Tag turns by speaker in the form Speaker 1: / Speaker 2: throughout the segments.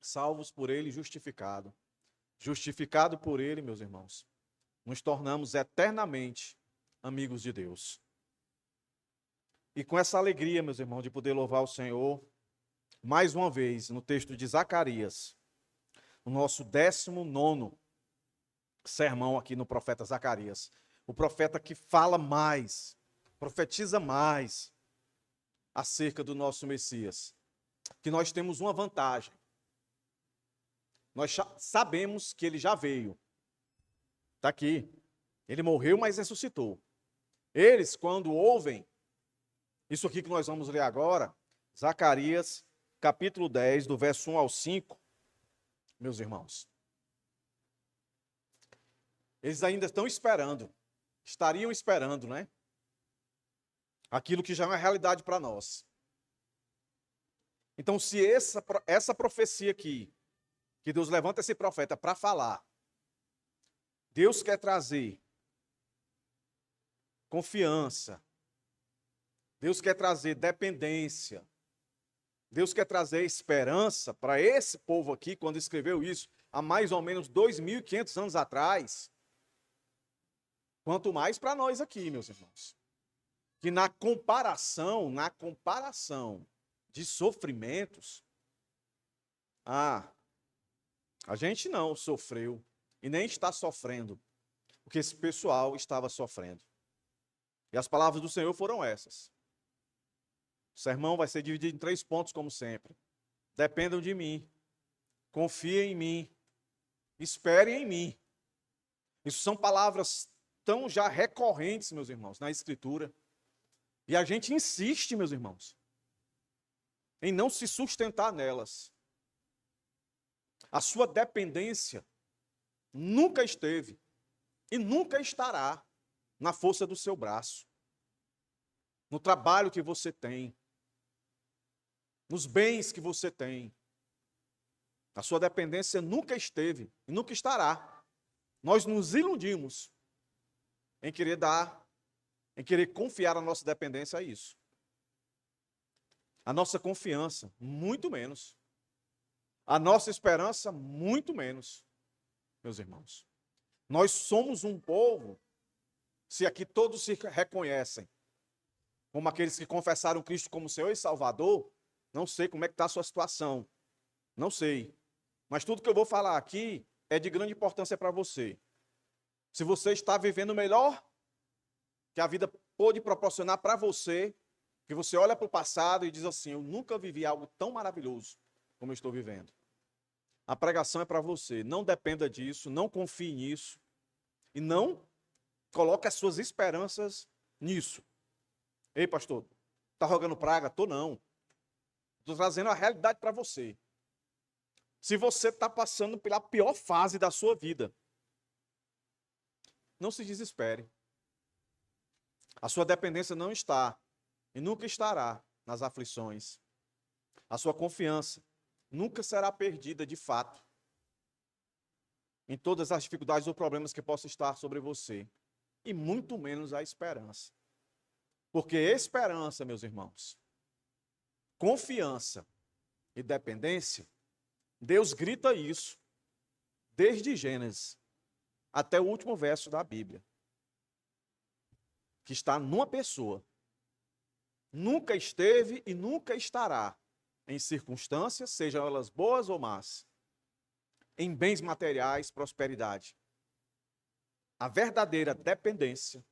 Speaker 1: salvos por ele, justificado. Justificado por ele, meus irmãos, nos tornamos eternamente amigos de Deus. E com essa alegria, meus irmãos, de poder louvar o Senhor, mais uma vez, no texto de Zacarias, o nosso 19º sermão aqui no profeta Zacarias. O profeta que fala mais, profetiza mais acerca do nosso Messias. Que nós temos uma vantagem. Nós sabemos que ele já veio. Está aqui. Ele morreu, mas ressuscitou. Eles, quando ouvem isso aqui que nós vamos ler agora, Zacarias, capítulo 10, do verso 1 ao 5, meus irmãos, eles ainda estão esperando, estariam esperando, né? Aquilo que já é uma realidade para nós. Então, se essa profecia aqui, que Deus levanta esse profeta para falar, Deus quer trazer confiança, Deus quer trazer dependência, Deus quer trazer esperança para esse povo aqui, quando escreveu isso, há mais ou menos 2.500 anos atrás, quanto mais para nós aqui, meus irmãos. Que na comparação de sofrimentos, a gente não sofreu e nem está sofrendo o que esse pessoal estava sofrendo. E as palavras do Senhor foram essas. O sermão vai ser dividido em 3 pontos, como sempre. Dependam de mim, confiem em mim, esperem em mim. Isso são palavras tão já recorrentes, meus irmãos, na Escritura. E a gente insiste, meus irmãos, em não se sustentar nelas. A sua dependência nunca esteve e nunca estará na força do seu braço, no trabalho que você tem, nos bens que você tem. A sua dependência nunca esteve e nunca estará. Nós nos iludimos em querer confiar a nossa dependência a isso. A nossa confiança, muito menos. A nossa esperança, muito menos, meus irmãos. Nós somos um povo, se aqui todos se reconhecem, como aqueles que confessaram Cristo como Senhor e Salvador, não sei como é que está a sua situação, não sei. Mas tudo que eu vou falar aqui é de grande importância para você. Se você está vivendo o melhor que a vida pôde proporcionar para você, que você olha para o passado e diz assim, eu nunca vivi algo tão maravilhoso como eu estou vivendo. A pregação é para você, não dependa disso, não confie nisso e não coloque as suas esperanças nisso. Ei, pastor, está rogando praga? Estou não. Estou trazendo a realidade para você. Se você está passando pela pior fase da sua vida, não se desespere. A sua dependência não está e nunca estará nas aflições. A sua confiança nunca será perdida de fato em todas as dificuldades ou problemas que possam estar sobre você. E muito menos a esperança. Porque esperança, meus irmãos, confiança e dependência, Deus grita isso desde Gênesis até o último verso da Bíblia. Que está numa pessoa. Nunca esteve e nunca estará em circunstâncias, sejam elas boas ou más, em bens materiais, prosperidade. A verdadeira dependência,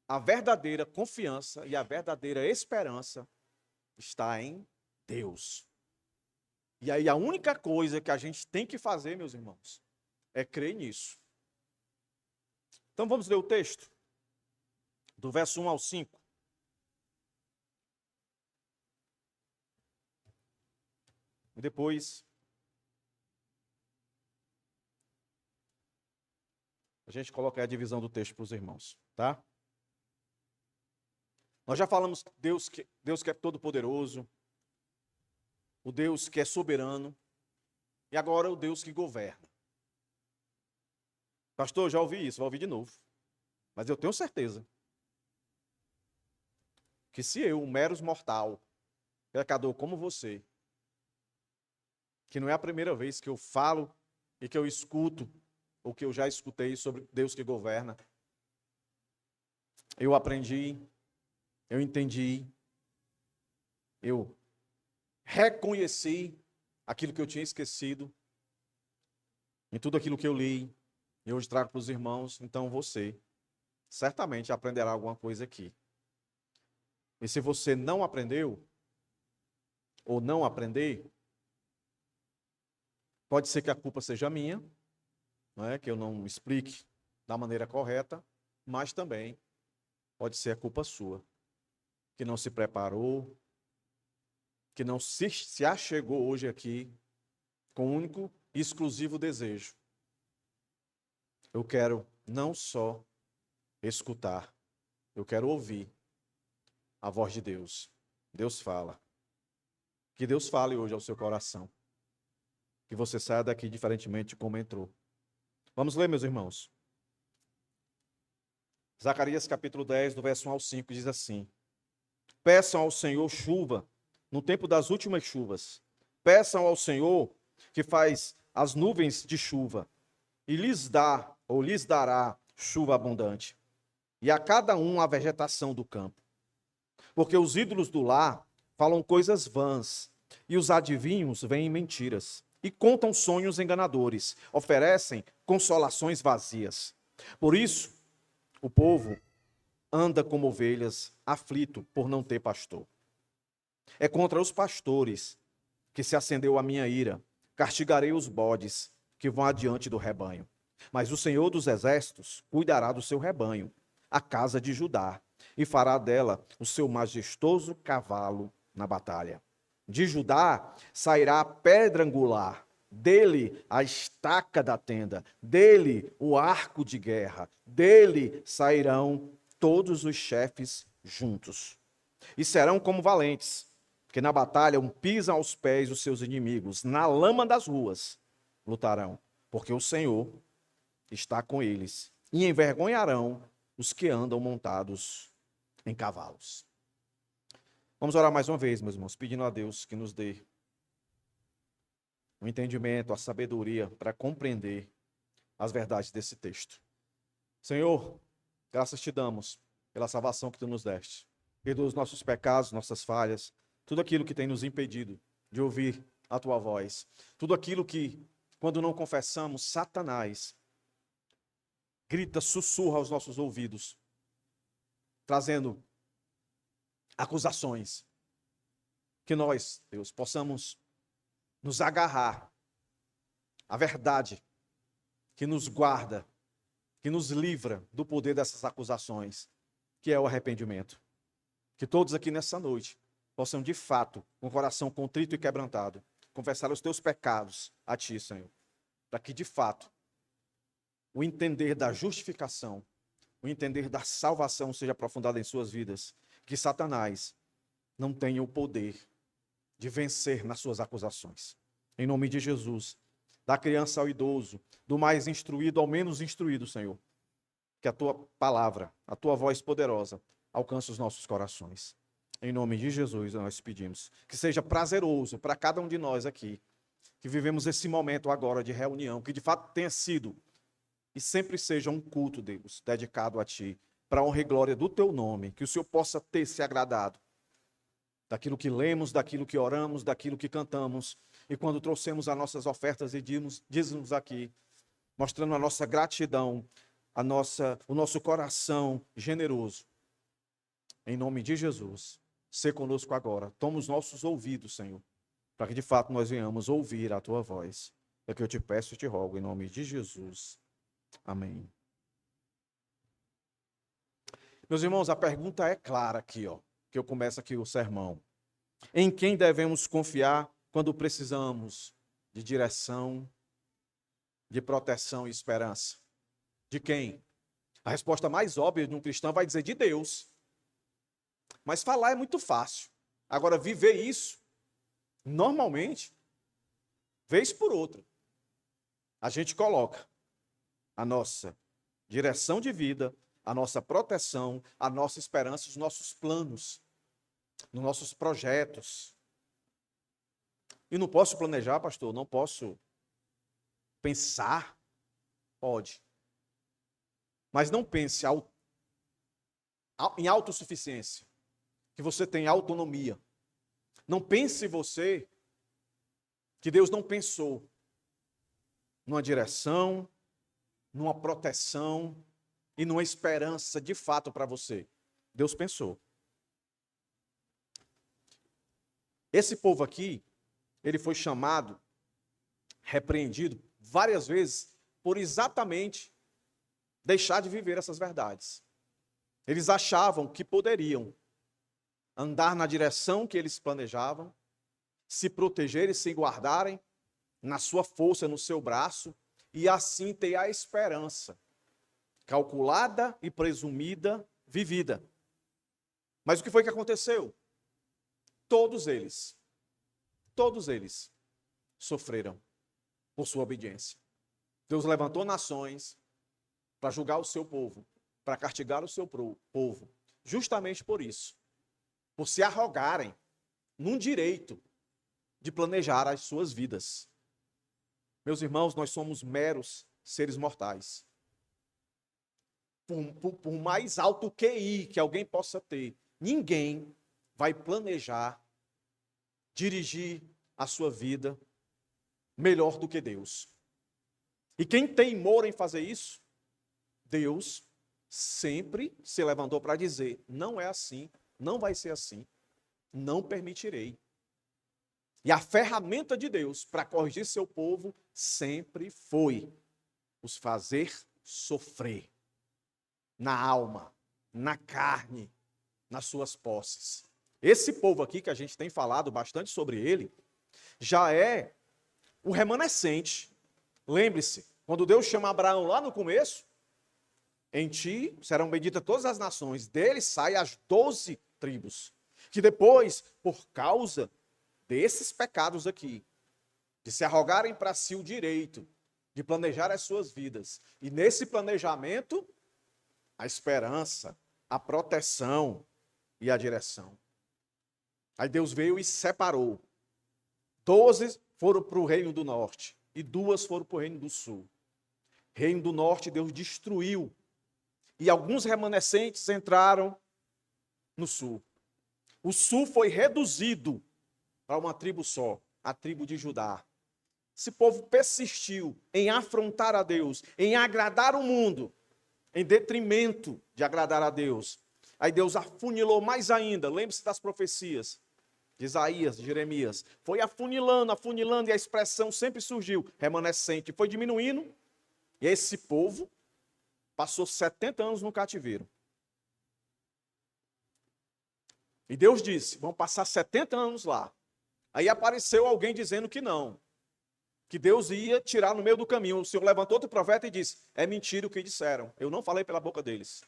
Speaker 1: a verdadeira confiança e a verdadeira esperança está em Deus. E aí a única coisa que a gente tem que fazer, meus irmãos, é crer nisso. Então vamos ler o texto, do verso 1 ao 5. E depois a gente coloca a divisão do texto para os irmãos, tá? Nós já falamos que Deus que é todo-poderoso, o Deus que é soberano, e agora o Deus que governa. Pastor, já ouvi isso, vou ouvir de novo. Mas eu tenho certeza que se eu, um mero mortal, pecador como você, que não é a primeira vez que eu falo e que eu escuto, ou que eu já escutei sobre Deus que governa. Eu aprendi, eu entendi, eu reconheci aquilo que eu tinha esquecido, em tudo aquilo que eu li, e hoje trago para os irmãos. Então você certamente aprenderá alguma coisa aqui. E se você não aprendeu, ou não aprender, pode ser que a culpa seja minha, não é? Que eu não explique da maneira correta, mas também pode ser a culpa sua, que não se preparou, que não se achegou hoje aqui com o único e exclusivo desejo. Eu quero não só escutar, eu quero ouvir a voz de Deus. Deus fala. Que Deus fale hoje ao seu coração. Que você saia daqui diferentemente de como entrou. Vamos ler, meus irmãos. Zacarias capítulo 10, do verso 1 ao 5, diz assim: Peçam ao Senhor chuva no tempo das últimas chuvas. Peçam ao Senhor que faz as nuvens de chuva e lhes dá, ou lhes dará, chuva abundante. E a cada um a vegetação do campo. Porque os ídolos do lar falam coisas vãs, e os adivinhos veem mentiras, e contam sonhos enganadores, oferecem consolações vazias. Por isso, o povo anda como ovelhas, aflito por não ter pastor. É contra os pastores que se acendeu a minha ira. Castigarei os bodes que vão adiante do rebanho. Mas o Senhor dos Exércitos cuidará do seu rebanho, a casa de Judá, e fará dela o seu majestoso cavalo na batalha. De Judá sairá a pedra angular, dele a estaca da tenda, dele o arco de guerra, dele sairão todos os chefes juntos. E serão como valentes, que na batalha pisam aos pés os seus inimigos, na lama das ruas lutarão, porque o Senhor está com eles, e envergonharão os que andam montados em cavalos. Vamos orar mais uma vez, meus irmãos, pedindo a Deus que nos dê o entendimento, a sabedoria para compreender as verdades desse texto. Senhor, graças te damos pela salvação que tu nos deste. Perdoa os nossos pecados, nossas falhas, tudo aquilo que tem nos impedido de ouvir a tua voz. Tudo aquilo que, quando não confessamos, Satanás grita, sussurra aos nossos ouvidos, trazendo acusações. Que nós, Deus, possamos nos agarrar à verdade que nos guarda, que nos livra do poder dessas acusações, que é o arrependimento. Que todos aqui nessa noite possam, de fato, com o coração contrito e quebrantado, confessar os teus pecados a ti, Senhor, para que, de fato, o entender da justificação, o entender da salvação seja aprofundado em suas vidas, que Satanás não tenha o poder de vencer nas suas acusações. Em nome de Jesus, da criança ao idoso, do mais instruído ao menos instruído, Senhor, que a tua palavra, a tua voz poderosa, alcance os nossos corações. Em nome de Jesus, nós pedimos que seja prazeroso para cada um de nós aqui, que vivemos esse momento agora de reunião, que de fato tenha sido e sempre seja um culto, Deus, dedicado a ti, para a honra e glória do teu nome, que o Senhor possa ter se agradado daquilo que lemos, daquilo que oramos, daquilo que cantamos, e quando trouxemos as nossas ofertas e dízimos aqui, mostrando a nossa gratidão, o nosso coração generoso. Em nome de Jesus, sê conosco agora. Toma os nossos ouvidos, Senhor, para que de fato nós venhamos ouvir a tua voz. É o que eu te peço e te rogo, em nome de Jesus. Amém. Meus irmãos, a pergunta é clara aqui, que eu começo aqui o sermão. Em quem devemos confiar quando precisamos de direção, de proteção e esperança? De quem? A resposta mais óbvia de um cristão vai dizer de Deus. Mas falar é muito fácil. Agora, viver isso, normalmente, vez por outra, a gente coloca a nossa direção de vida, a nossa proteção, a nossa esperança, os nossos planos, nos nossos projetos. E não posso planejar, pastor? Não posso pensar? Pode. Mas não pense em autossuficiência, que você tem autonomia. Não pense você que Deus não pensou numa direção, numa proteção e numa esperança de fato para você. Deus pensou. Esse povo aqui, ele foi chamado, repreendido várias vezes por exatamente deixar de viver essas verdades. Eles achavam que poderiam andar na direção que eles planejavam, se protegerem, se guardarem na sua força, no seu braço, e assim ter a esperança calculada e presumida, vivida. Mas o que foi que aconteceu? Todos eles sofreram por sua obediência. Deus levantou nações para julgar o seu povo, para castigar o seu povo, justamente por isso, por se arrogarem num direito de planejar as suas vidas. Meus irmãos, nós somos meros seres mortais. Por mais alto QI que alguém possa ter, ninguém vai planejar, dirigir a sua vida melhor do que Deus. E quem teimou em fazer isso, Deus sempre se levantou para dizer: não é assim, não vai ser assim, não permitirei. E a ferramenta de Deus para corrigir seu povo sempre foi os fazer sofrer na alma, na carne, nas suas posses. Esse povo aqui, que a gente tem falado bastante sobre ele, já é o remanescente. Lembre-se, quando Deus chama Abraão lá no começo, em ti serão benditas todas as nações, dele saem as 12 tribos, que depois, por causa desses pecados aqui, de se arrogarem para si o direito de planejar as suas vidas, e nesse planejamento, a esperança, a proteção e a direção. Aí Deus veio e separou. 12 foram para o reino do norte e 2 foram para o reino do sul. Reino do norte Deus destruiu e alguns remanescentes entraram no sul. O sul foi reduzido para uma tribo só, a tribo de Judá. Esse povo persistiu em afrontar a Deus, em agradar o mundo, em detrimento de agradar a Deus. Aí Deus afunilou mais ainda. Lembre-se das profecias de Isaías, de Jeremias. Foi afunilando, afunilando, e a expressão sempre surgiu, remanescente. Foi diminuindo, e esse povo passou 70 anos no cativeiro. E Deus disse: vão passar 70 anos lá. Aí apareceu alguém dizendo que não, que Deus ia tirar no meio do caminho. O Senhor levantou outro profeta e disse: é mentira o que disseram, eu não falei pela boca deles.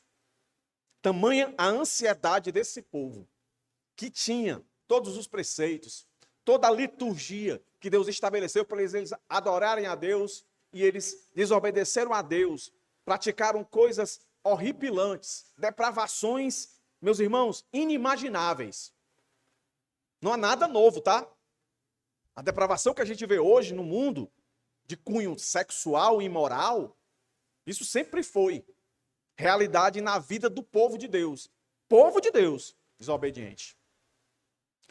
Speaker 1: Tamanha a ansiedade desse povo, que tinha todos os preceitos, toda a liturgia que Deus estabeleceu para eles adorarem a Deus, e eles desobedeceram a Deus, praticaram coisas horripilantes, depravações, meus irmãos, inimagináveis. Não há nada novo, tá? A depravação que a gente vê hoje no mundo, de cunho sexual e imoral, isso sempre foi realidade na vida do povo de Deus. Povo de Deus, desobediente.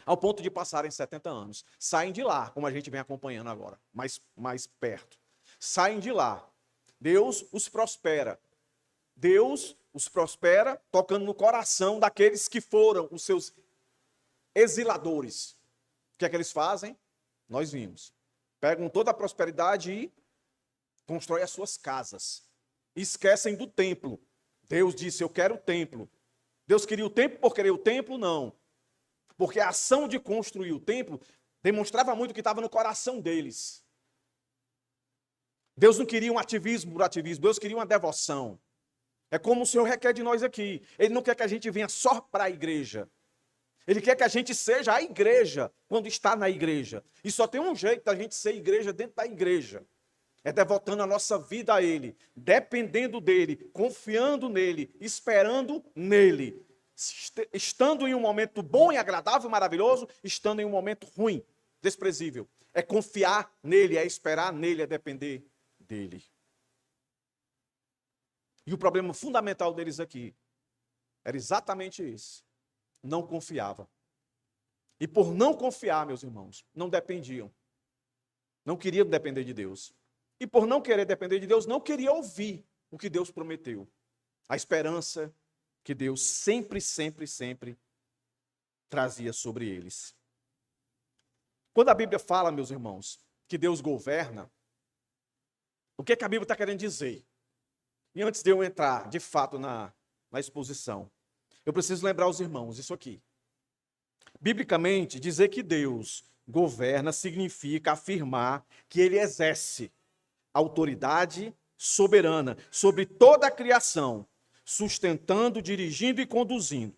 Speaker 1: Ao ponto de passarem 70 anos. Saem de lá, como a gente vem acompanhando agora, mais perto. Saem de lá. Deus os prospera. Deus os prospera tocando no coração daqueles que foram os seus exiladores. O que é que eles fazem? Nós vimos. Pegam toda a prosperidade e constroem as suas casas. Esquecem do templo. Deus disse: eu quero o templo. Deus queria o templo por querer o templo? Não. Porque a ação de construir o templo demonstrava muito o que estava no coração deles. Deus não queria um ativismo por ativismo, Deus queria uma devoção. É como o Senhor requer de nós aqui. Ele não quer que a gente venha só para a igreja. Ele quer que a gente seja a igreja quando está na igreja. E só tem um jeito da gente ser igreja dentro da igreja. É devotando a nossa vida a Ele, dependendo dEle, confiando nele, esperando nele. Estando em um momento bom e agradável, maravilhoso, estando em um momento ruim, desprezível. É confiar nele, é esperar nele, é depender dele. E o problema fundamental deles aqui era exatamente esse. Não confiava. E por não confiar, meus irmãos, não dependiam. Não queriam depender de Deus. E por não querer depender de Deus, não queria ouvir o que Deus prometeu. A esperança que Deus sempre, sempre, sempre trazia sobre eles. Quando a Bíblia fala, meus irmãos, que Deus governa, o que é que a Bíblia está querendo dizer? E antes de eu entrar, de fato, na exposição, eu preciso lembrar os irmãos isso aqui. Biblicamente, dizer que Deus governa significa afirmar que ele exerce autoridade soberana sobre toda a criação, sustentando, dirigindo e conduzindo.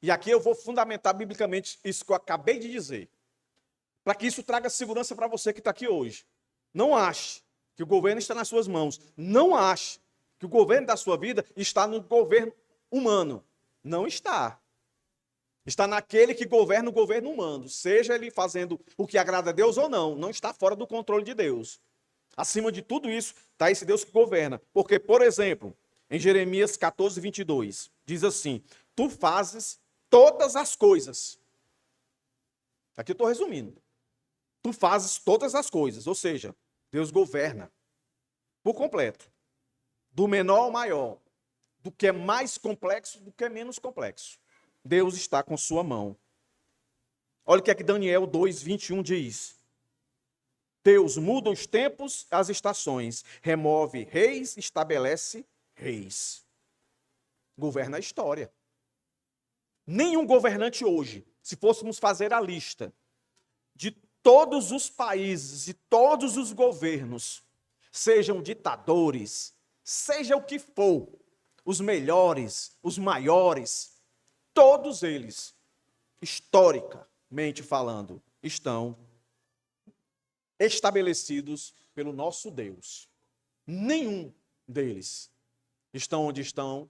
Speaker 1: E aqui eu vou fundamentar biblicamente isso que eu acabei de dizer, para que isso traga segurança para você que está aqui hoje. Não ache que o governo está nas suas mãos. Não ache que o governo da sua vida está no governo humano. Não está. Está naquele que governa o governo humano, seja ele fazendo o que agrada a Deus ou não. Não está fora do controle de Deus. Acima de tudo isso, está esse Deus que governa. Porque, por exemplo, em Jeremias 14, 22, diz assim: tu fazes todas as coisas. Aqui eu estou resumindo. Tu fazes todas as coisas, ou seja, Deus governa por completo. Do menor ao maior, do que é mais complexo, do que é menos complexo. Deus está com sua mão. Olha o que é que Daniel 2, 21 diz. Deus muda os tempos, as estações, remove reis, estabelece reis. Governa a história. Nenhum governante hoje, se fôssemos fazer a lista de todos os países e todos os governos, sejam ditadores, seja o que for, os melhores, os maiores, todos eles, historicamente falando, estão estabelecidos pelo nosso Deus. Nenhum deles estão onde estão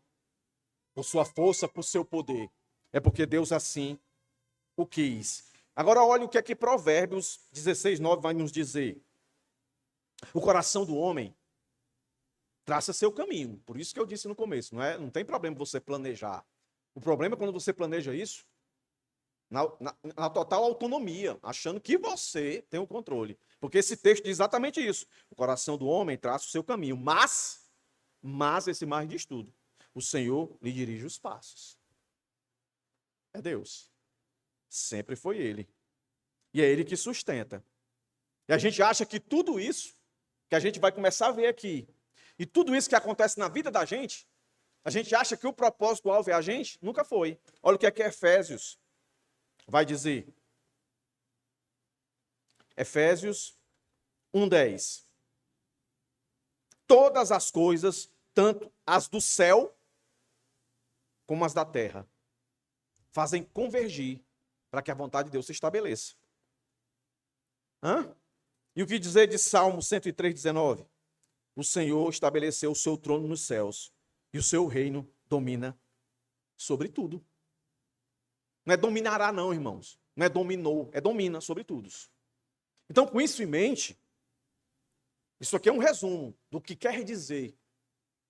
Speaker 1: por sua força, por seu poder. É porque Deus assim o quis. Agora olha o que é que Provérbios 16, 9 vai nos dizer. O coração do homem traça seu caminho. Por isso que eu disse no começo, não tem problema você planejar. O problema é quando você planeja isso na total autonomia, achando que você tem o controle. Porque esse texto diz exatamente isso. O coração do homem traça o seu caminho, mas esse mais diz tudo. O Senhor lhe dirige os passos. É Deus. Sempre foi Ele. E é Ele que sustenta. E a gente acha que tudo isso, que a gente vai começar a ver aqui, e tudo isso que acontece na vida da gente, a gente acha que o propósito, o alvo é a gente? Nunca foi. Olha o que é que Efésios vai dizer. Efésios 1:10. Todas as coisas, tanto as do céu como as da terra, fazem convergir para que a vontade de Deus se estabeleça. E o que dizer de Salmo 103:19? O Senhor estabeleceu o seu trono nos céus e o seu reino domina sobre tudo. Não é dominará não, irmãos. Não é dominou, é domina sobre tudo. Então, com isso em mente, isso aqui é um resumo do que quer dizer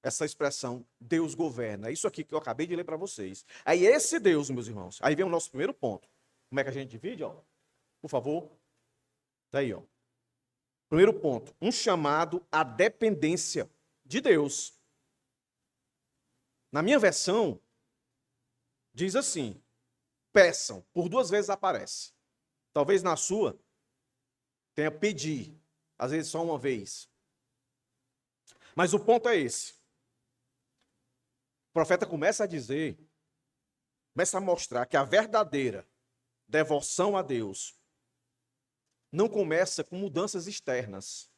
Speaker 1: essa expressão, Deus governa. É isso aqui que eu acabei de ler para vocês. Aí esse Deus, meus irmãos, aí vem o nosso primeiro ponto. Como é que a gente divide? Ó? Por favor. Está aí, ó. Primeiro ponto, um chamado à dependência de Deus. Na minha versão, diz assim, peçam, por 2 vezes aparece. Talvez na sua tenha pedir, às vezes só uma vez. Mas o ponto é esse. O profeta começa a dizer, começa a mostrar que a verdadeira devoção a Deus não começa com mudanças externas,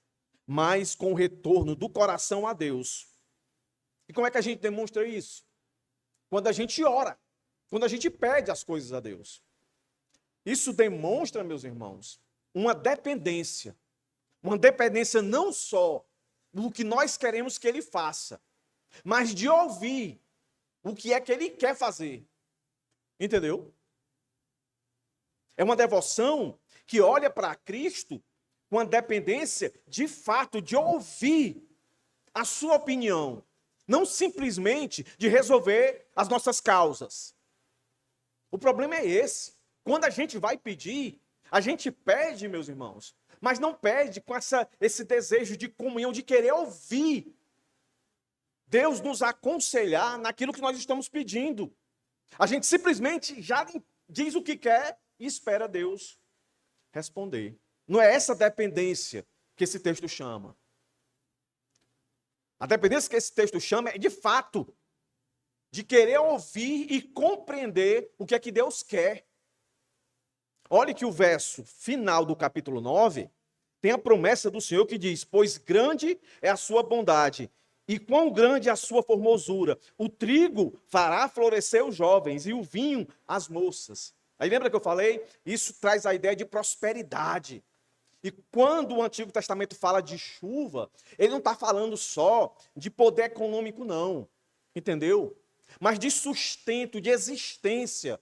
Speaker 1: mas com o retorno do coração a Deus. E como é que a gente demonstra isso? Quando a gente ora, quando a gente pede as coisas a Deus. Isso demonstra, meus irmãos, uma dependência não só do que nós queremos que Ele faça, mas de ouvir o que é que Ele quer fazer. Entendeu? É uma devoção que olha para Cristo com a dependência, de fato, de ouvir a sua opinião, não simplesmente de resolver as nossas causas. O problema é esse. Quando a gente vai pedir, a gente pede, meus irmãos, mas não pede com esse desejo de comunhão, de querer ouvir Deus nos aconselhar naquilo que nós estamos pedindo. A gente simplesmente já diz o que quer e espera Deus responder. Não é essa dependência que esse texto chama. A dependência que esse texto chama é, de fato, de querer ouvir e compreender o que é que Deus quer. Olhe que o verso final do capítulo 9 tem a promessa do Senhor que diz: pois grande é a sua bondade, e quão grande é a sua formosura. O trigo fará florescer os jovens, e o vinho as moças. Aí lembra que eu falei? Isso traz a ideia de prosperidade. E quando o Antigo Testamento fala de chuva, ele não está falando só de poder econômico, não. Entendeu? Mas de sustento, de existência,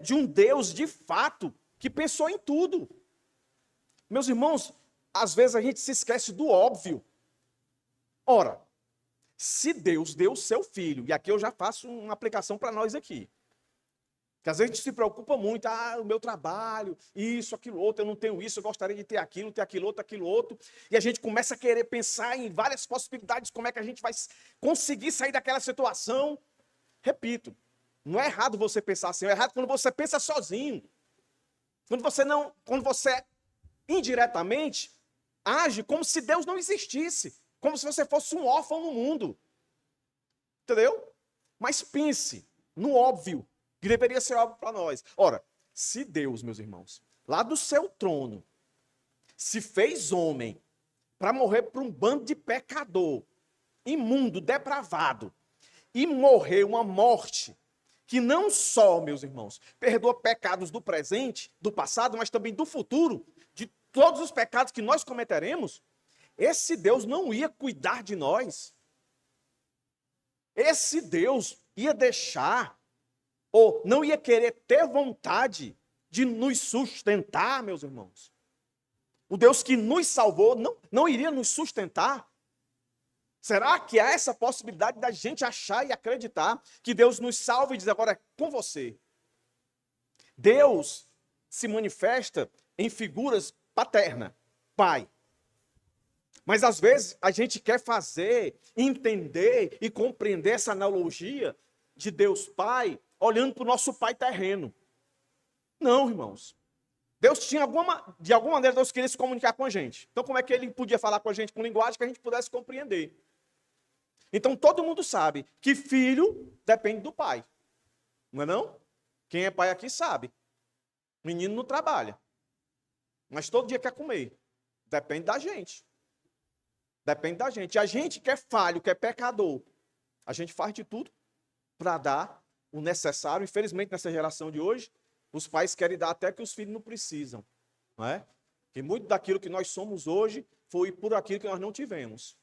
Speaker 1: de um Deus de fato que pensou em tudo. Meus irmãos, às vezes a gente se esquece do óbvio. Ora, se Deus deu o seu filho, e aqui eu já faço uma aplicação para nós aqui, que às vezes a gente se preocupa muito, o meu trabalho, isso, aquilo, outro, eu não tenho isso, eu gostaria de ter aquilo aquilo outro, e a gente começa a querer pensar em várias possibilidades, como é que a gente vai conseguir sair daquela situação. Repito, não é errado você pensar assim, é errado quando você pensa sozinho, quando você indiretamente age como se Deus não existisse, como se você fosse um órfão no mundo, entendeu? Mas pense no óbvio, que deveria ser óbvio para nós. Ora, se Deus, meus irmãos, lá do seu trono, se fez homem para morrer por um bando de pecador, imundo, depravado, e morrer uma morte que não só, meus irmãos, perdoa pecados do presente, do passado, mas também do futuro, de todos os pecados que nós cometeremos, esse Deus não ia cuidar de nós. Esse Deus ia deixar, ou não ia querer ter vontade de nos sustentar, meus irmãos. O Deus que nos salvou não iria nos sustentar. Será que há essa possibilidade da gente achar e acreditar que Deus nos salva e diz agora é com você? Deus se manifesta em figuras paternas, pai. Mas às vezes a gente quer fazer, entender e compreender essa analogia de Deus Pai, olhando para o nosso pai terreno. Não, irmãos. Deus tinha de alguma maneira, Deus queria se comunicar com a gente. Então como é que ele podia falar com a gente com linguagem que a gente pudesse compreender? Então todo mundo sabe que filho depende do pai. Não é não? Quem é pai aqui sabe. Menino não trabalha. Mas todo dia quer comer. Depende da gente. Depende da gente. A gente que é falho, que é pecador, a gente faz de tudo para dar o necessário. Infelizmente, nessa geração de hoje, os pais querem dar até que os filhos não precisam. Não é? E muito daquilo que nós somos hoje foi por aquilo que nós não tivemos.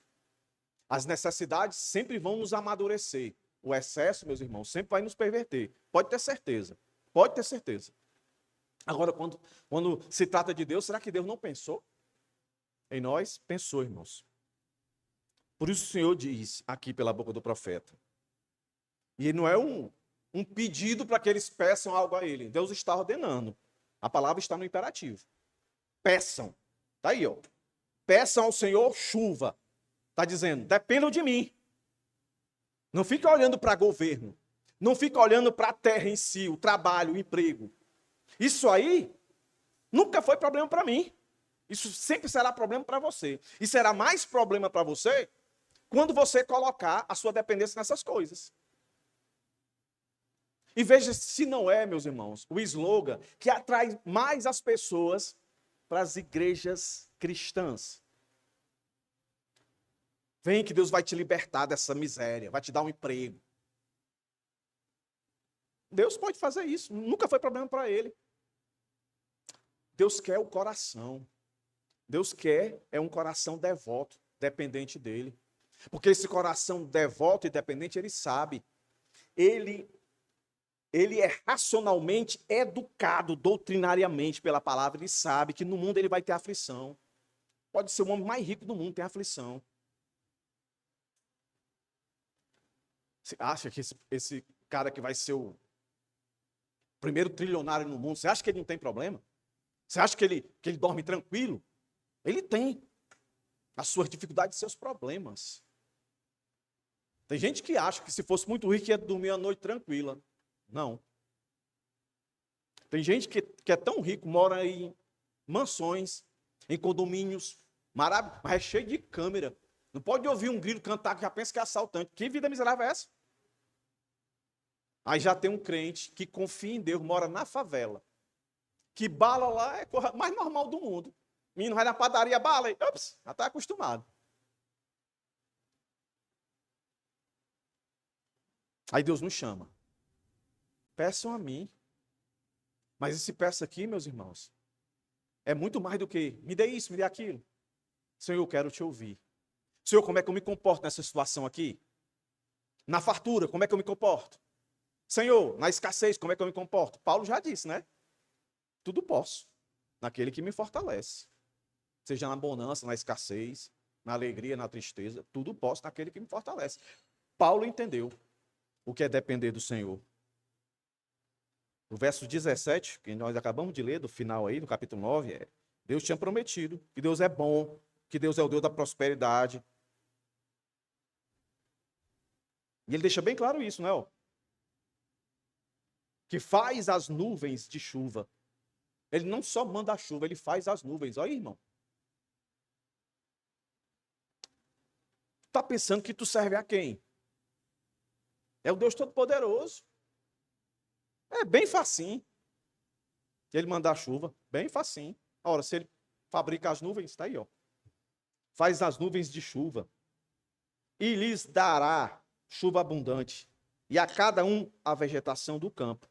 Speaker 1: As necessidades sempre vão nos amadurecer. O excesso, meus irmãos, sempre vai nos perverter. Pode ter certeza. Pode ter certeza. Agora, quando se trata de Deus, será que Deus não pensou em nós? Pensou, irmãos. Por isso o Senhor diz aqui pela boca do profeta. E não é um pedido para que eles peçam algo a ele. Deus está ordenando. A palavra está no imperativo. Peçam. Está aí, ó. Peçam ao Senhor chuva. Está dizendo, dependam de mim. Não fica olhando para governo. Não fica olhando para a terra em si, o trabalho, o emprego. Isso aí nunca foi problema para mim. Isso sempre será problema para você. E será mais problema para você quando você colocar a sua dependência nessas coisas. E veja se não é, meus irmãos, o slogan que atrai mais as pessoas para as igrejas cristãs. Vem que Deus vai te libertar dessa miséria, vai te dar um emprego. Deus pode fazer isso, nunca foi problema para ele. Deus quer o coração. Deus quer um coração devoto, dependente dele. Porque esse coração devoto e dependente, ele sabe. Ele ele é racionalmente educado doutrinariamente pela palavra, ele sabe que no mundo ele vai ter aflição. Pode ser o homem mais rico do mundo, tem aflição. Você acha que esse cara que vai ser o primeiro trilionário no mundo, você acha que ele não tem problema? Você acha que ele dorme tranquilo? Ele tem as suas dificuldades e seus problemas. Tem gente que acha que se fosse muito rico ia dormir a noite tranquila. Não. Tem gente que é tão rico, mora em mansões, em condomínios maravilhosos, mas é cheio de câmera. Não pode ouvir um grilo cantar que já pensa que é assaltante. Que vida miserável é essa? Aí já tem um crente que confia em Deus, mora na favela. Que bala lá é a coisa mais normal do mundo. O menino vai na padaria, bala e ops, já está acostumado. Aí Deus nos chama. Peçam a mim. Mas esse peça aqui, meus irmãos, é muito mais do que me dê isso, me dê aquilo. Senhor, eu quero te ouvir. Senhor, como é que eu me comporto nessa situação aqui? Na fartura, como é que eu me comporto? Senhor, na escassez, como é que eu me comporto? Paulo já disse, né? Tudo posso, naquele que me fortalece. Seja na bonança, na escassez, na alegria, na tristeza, tudo posso naquele que me fortalece. Paulo entendeu o que é depender do Senhor. O verso 17, que nós acabamos de ler, do final aí, do capítulo 9, é: Deus tinha prometido que Deus é bom, que Deus é o Deus da prosperidade. E ele deixa bem claro isso, né? Que faz as nuvens de chuva. Ele não só manda a chuva, ele faz as nuvens. Olha aí, irmão. Tá pensando que tu serve a quem? É o Deus Todo-Poderoso. É bem facinho. Ele mandar a chuva, bem facinho. Ora, se ele fabrica as nuvens, tá aí, ó. Faz as nuvens de chuva. E lhes dará chuva abundante. E a cada um a vegetação do campo.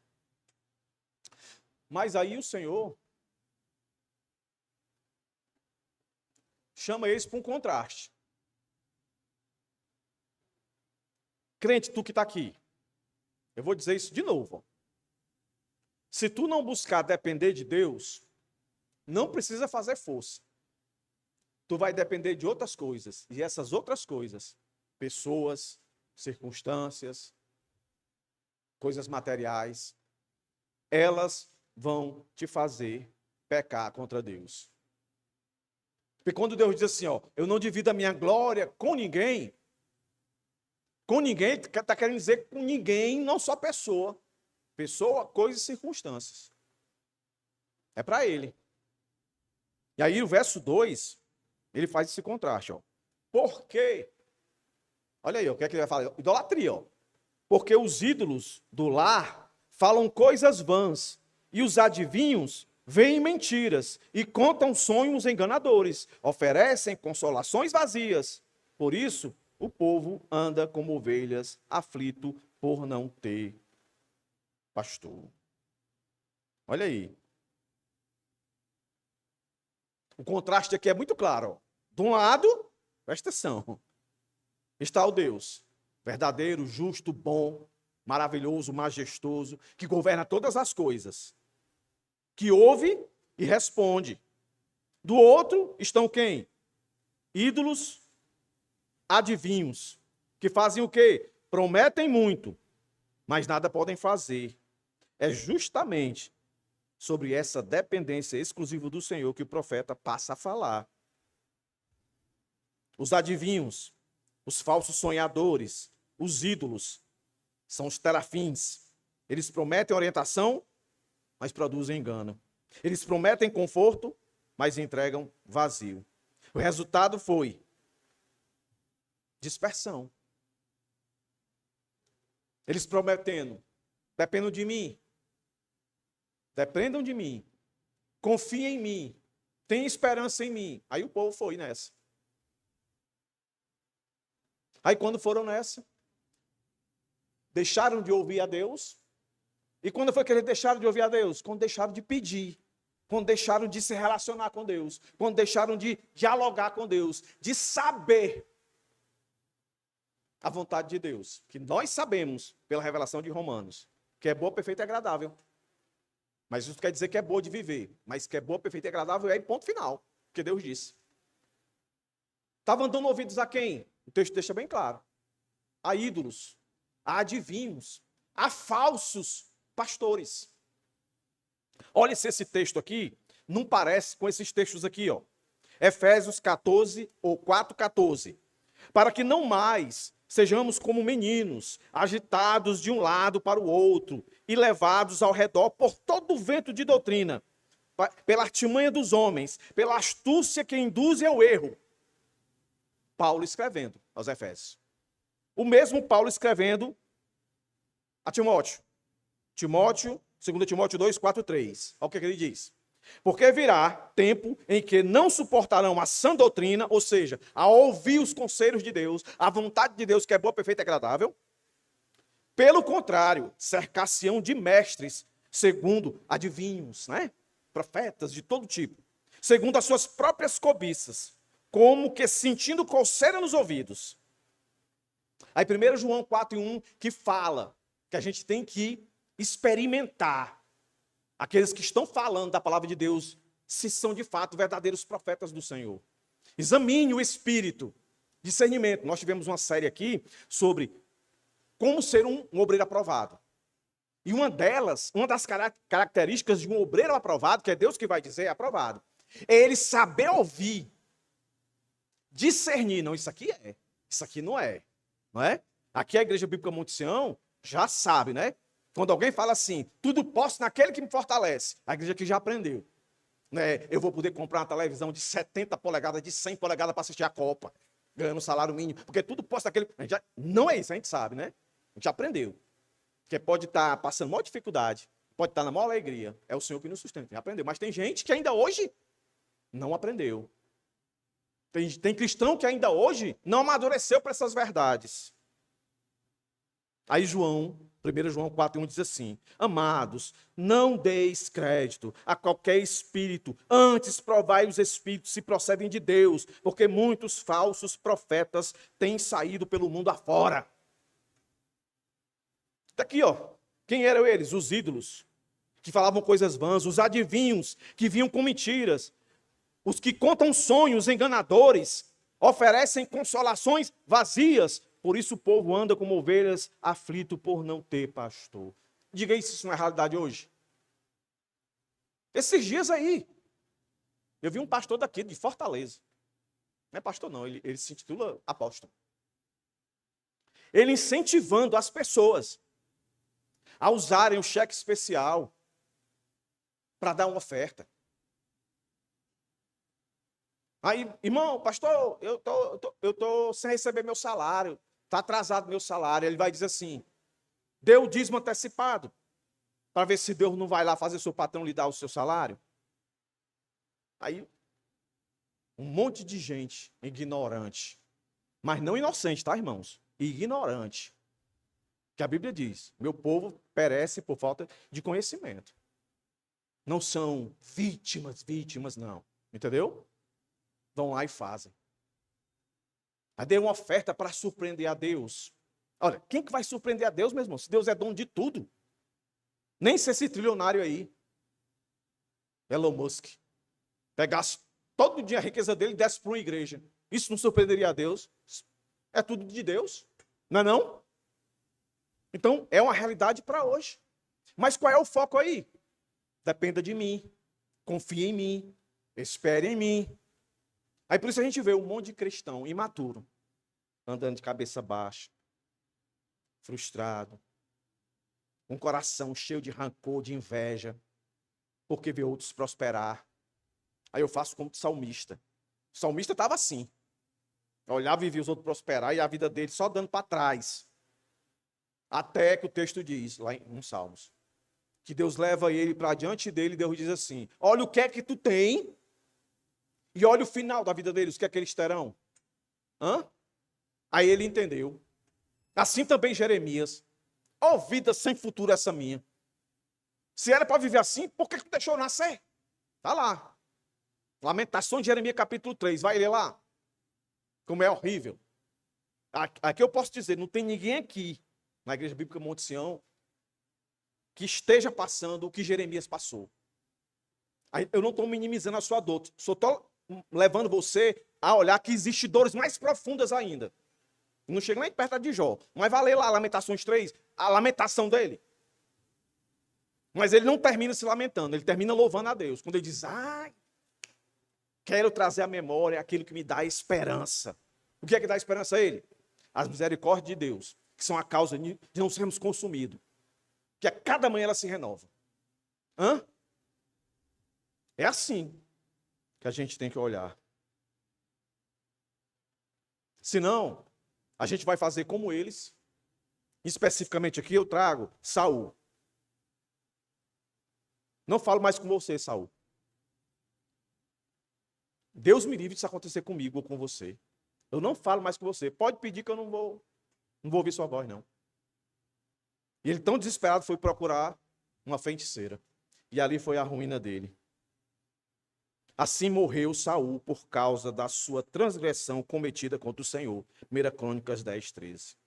Speaker 1: Mas aí o Senhor chama eles para um contraste. Crente, tu que está aqui, eu vou dizer isso de novo. Ó. Se tu não buscar depender de Deus, não precisa fazer força. Tu vai depender de outras coisas. E essas outras coisas, pessoas, circunstâncias, coisas materiais, elas vão te fazer pecar contra Deus. Porque quando Deus diz assim, ó, eu não divido a minha glória com ninguém, está querendo dizer com ninguém, não só pessoa. Pessoa, coisas e circunstâncias. É para ele. E aí o verso 2, ele faz esse contraste, ó. Por quê? Olha aí, ó, o que é que ele vai falar? Idolatria, ó. Porque os ídolos do lar falam coisas vãs, e os adivinhos veem mentiras, e contam sonhos enganadores, oferecem consolações vazias. Por isso, o povo anda como ovelhas, aflito por não ter pastor. Olha aí. O contraste aqui é muito claro. Ó. De um lado, presta atenção, está o Deus verdadeiro, justo, bom, maravilhoso, majestoso, que governa todas as coisas, que ouve e responde. Do outro estão quem? Ídolos, adivinhos, que fazem o quê? Prometem muito, mas nada podem fazer. É justamente sobre essa dependência exclusiva do Senhor que o profeta passa a falar. Os adivinhos, os falsos sonhadores, os ídolos, são os terafins. Eles prometem orientação, mas produzem engano. Eles prometem conforto, mas entregam vazio. O resultado foi dispersão. Eles prometendo, dependam de mim, dependam de mim, confiem em mim, tenham esperança em mim. Aí o povo foi nessa. Aí quando foram nessa, deixaram de ouvir a Deus. E quando foi que eles deixaram de ouvir a Deus? Quando deixaram de pedir. Quando deixaram de se relacionar com Deus. Quando deixaram de dialogar com Deus. De saber a vontade de Deus. Que nós sabemos pela revelação de Romanos. que é boa, perfeita e agradável. Mas isso quer dizer que é boa de viver. Mas que é boa, perfeita e agradável é ponto final. Porque Deus disse. Estavam dando ouvidos a quem? O texto deixa bem claro. A ídolos, a adivinhos, a falsos pastores. Olha se esse texto aqui não parece com esses textos aqui, ó. Efésios 14 ou 4:14. Para que não mais sejamos como meninos, agitados de um lado para o outro e levados ao redor por todo o vento de doutrina, pela artimanha dos homens, pela astúcia que induz ao erro. Paulo escrevendo aos Efésios. O mesmo Paulo escrevendo a Timóteo. 2 Timóteo 2, 4, 3. Olha o que ele diz. Porque virá tempo em que não suportarão a sã doutrina, ou seja, a ouvir os conselhos de Deus, a vontade de Deus que é boa, perfeita e agradável. Pelo contrário, cercar-se-ão de mestres, segundo adivinhos, né? Profetas de todo tipo, segundo as suas próprias cobiças, como que sentindo coceira nos ouvidos. Aí 1 João 4:1 que fala que a gente tem que experimentar aqueles que estão falando da palavra de Deus, se são de fato verdadeiros profetas do Senhor. Examine o espírito, discernimento. Nós tivemos uma série aqui sobre como ser um obreiro aprovado. E uma das características de um obreiro aprovado, que é Deus que vai dizer, é aprovado, é ele saber ouvir, discernir. Não, isso aqui é, isso aqui não é. Não é? Aqui a Igreja Bíblica Monte Sião já sabe, né? Quando alguém fala assim, tudo posso naquele que me fortalece, a igreja aqui já aprendeu. Né? Eu vou poder comprar uma televisão de 70 polegadas, de 100 polegadas para assistir a Copa, ganhando salário mínimo, porque tudo posso naquele... Não é isso, a gente sabe, né? A gente já aprendeu. Porque pode estar passando maior dificuldade, pode estar na maior alegria, é o Senhor que nos sustenta, já aprendeu. Mas tem gente que ainda hoje não aprendeu. Tem cristão que ainda hoje não amadureceu para essas verdades. Aí 1 João 4:1 diz assim: amados, não deis crédito a qualquer espírito, antes provai os espíritos se procedem de Deus, porque muitos falsos profetas têm saído pelo mundo afora. Está aqui, ó. Quem eram eles? Os ídolos, que falavam coisas vãs, os adivinhos, que vinham com mentiras, os que contam sonhos enganadores, oferecem consolações vazias. Por isso o povo anda como ovelhas, aflito por não ter pastor. Diga aí se isso não é realidade hoje. Esses dias aí, eu vi um pastor daqui, de Fortaleza. Não é pastor não, ele se intitula apóstolo. Ele incentivando as pessoas a usarem o cheque especial para dar uma oferta. Aí, irmão, pastor, eu tô sem receber meu salário. Está atrasado meu salário. Ele vai dizer assim, dê o dízimo antecipado, para ver se Deus não vai lá fazer seu patrão lhe dar o seu salário. Aí, um monte de gente ignorante, mas não inocente, tá, irmãos? Ignorante. Que a Bíblia diz, meu povo perece por falta de conhecimento. Não são vítimas, não. Entendeu? Vão lá e fazem. Aí dê uma oferta para surpreender a Deus. Olha, quem que vai surpreender a Deus, meu irmão? Se Deus é dono de tudo. Nem se esse trilionário aí, Elon Musk, pegasse todo o dia a riqueza dele e desse para uma igreja. Isso não surpreenderia a Deus? É tudo de Deus. Não é não? Então, é uma realidade para hoje. Mas qual é o foco aí? Dependa de mim. Confie em mim. Espere em mim. Aí por isso a gente vê um monte de cristão imaturo, andando de cabeça baixa, frustrado, um coração cheio de rancor, de inveja, porque vê outros prosperar. Aí eu faço como salmista. O salmista estava assim. Eu olhava e via os outros prosperar e a vida dele só dando para trás. Até que o texto diz, lá em Salmos, que Deus leva ele para diante dele e Deus diz assim, olha o que é que tu tem. E olha o final da vida deles, o que é que eles terão? Hã? Aí ele entendeu. Assim também Jeremias. Ó, vida sem futuro essa minha. Se era para viver assim, por que tu deixou eu nascer? Está lá. Lamentações de Jeremias capítulo 3. Vai ler lá. Como é horrível. Aqui eu posso dizer, não tem ninguém aqui, na Igreja Bíblica Monte Sião, que esteja passando o que Jeremias passou. Aí, eu não estou minimizando a sua dor, só estou levando você a olhar que existem dores mais profundas ainda. Não chega nem perto de Jó. Mas vai ler lá Lamentações 3, a lamentação dele. Mas ele não termina se lamentando, ele termina louvando a Deus. Quando ele diz, ai, quero trazer à memória aquilo que me dá esperança. O que é que dá esperança a ele? As misericórdias de Deus, que são a causa de não sermos consumidos. Que a cada manhã ela se renova. Hã? É assim que a gente tem que olhar. Senão, a gente vai fazer como eles. Especificamente aqui eu trago Saul. Não falo mais com você, Saul. Deus me livre disso acontecer comigo ou com você. Eu não falo mais com você. Pode pedir que eu não vou ouvir sua voz, não. E ele, tão desesperado, foi procurar uma feiticeira. E ali foi a ruína dele. Assim morreu Saul por causa da sua transgressão cometida contra o Senhor. 1 Crônicas 10, 13.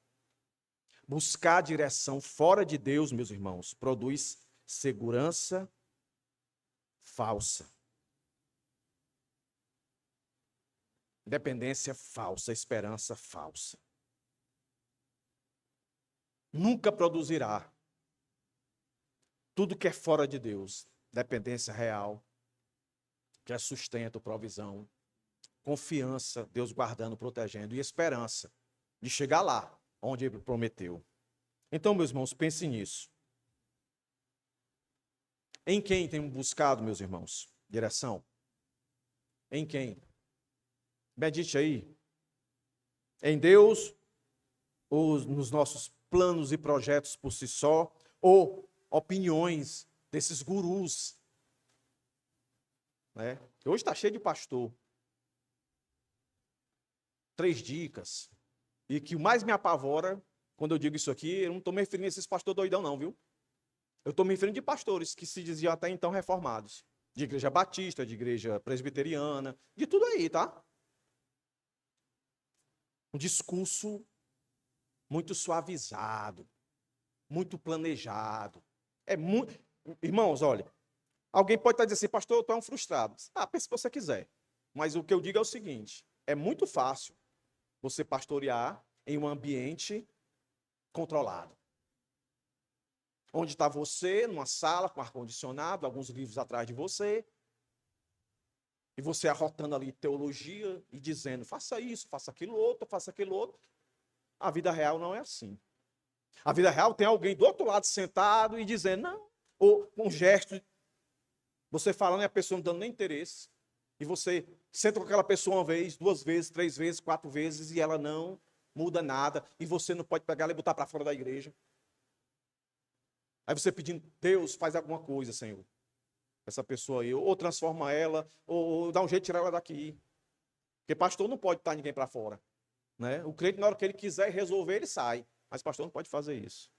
Speaker 1: Buscar direção fora de Deus, meus irmãos, produz segurança falsa. Dependência falsa, esperança falsa. Nunca produzirá. Tudo que é fora de Deus, dependência real, que é sustento, provisão, confiança, Deus guardando, protegendo, e esperança de chegar lá, onde Ele prometeu. Então, meus irmãos, pensem nisso. Em quem temos buscado, meus irmãos? Direção? Em quem? Medite aí. Em Deus, ou nos nossos planos e projetos por si só, ou opiniões desses gurus, né? Hoje está cheio de pastor. 3 dicas. E que o mais me apavora, quando eu digo isso aqui, eu não estou me referindo a esses pastores doidão não, viu? Eu estou me referindo de pastores que se diziam até então reformados. De igreja batista, de igreja presbiteriana, de tudo aí, tá? Um discurso muito suavizado, muito planejado. É muito... Irmãos, olha, alguém pode estar dizendo assim, pastor, eu estou um frustrado. Ah, pense se você quiser. Mas o que eu digo é o seguinte, é muito fácil você pastorear em um ambiente controlado. Onde está você, numa sala com ar-condicionado, alguns livros atrás de você, e você arrotando ali teologia e dizendo, faça isso, faça aquilo outro, faça aquilo outro. A vida real não é assim. A vida real tem alguém do outro lado sentado e dizendo, não, ou com um gesto, você falando e a pessoa não dando nem interesse, e você senta com aquela pessoa uma vez, 2 vezes, 3 vezes, 4 vezes, e ela não muda nada, e você não pode pegar ela e botar para fora da igreja. Aí você pedindo, Deus, faz alguma coisa, Senhor. Essa pessoa aí, ou transforma ela, ou dá um jeito de tirar ela daqui. Porque pastor não pode estar ninguém para fora. Né? O crente, na hora que ele quiser resolver, ele sai. Mas pastor não pode fazer isso.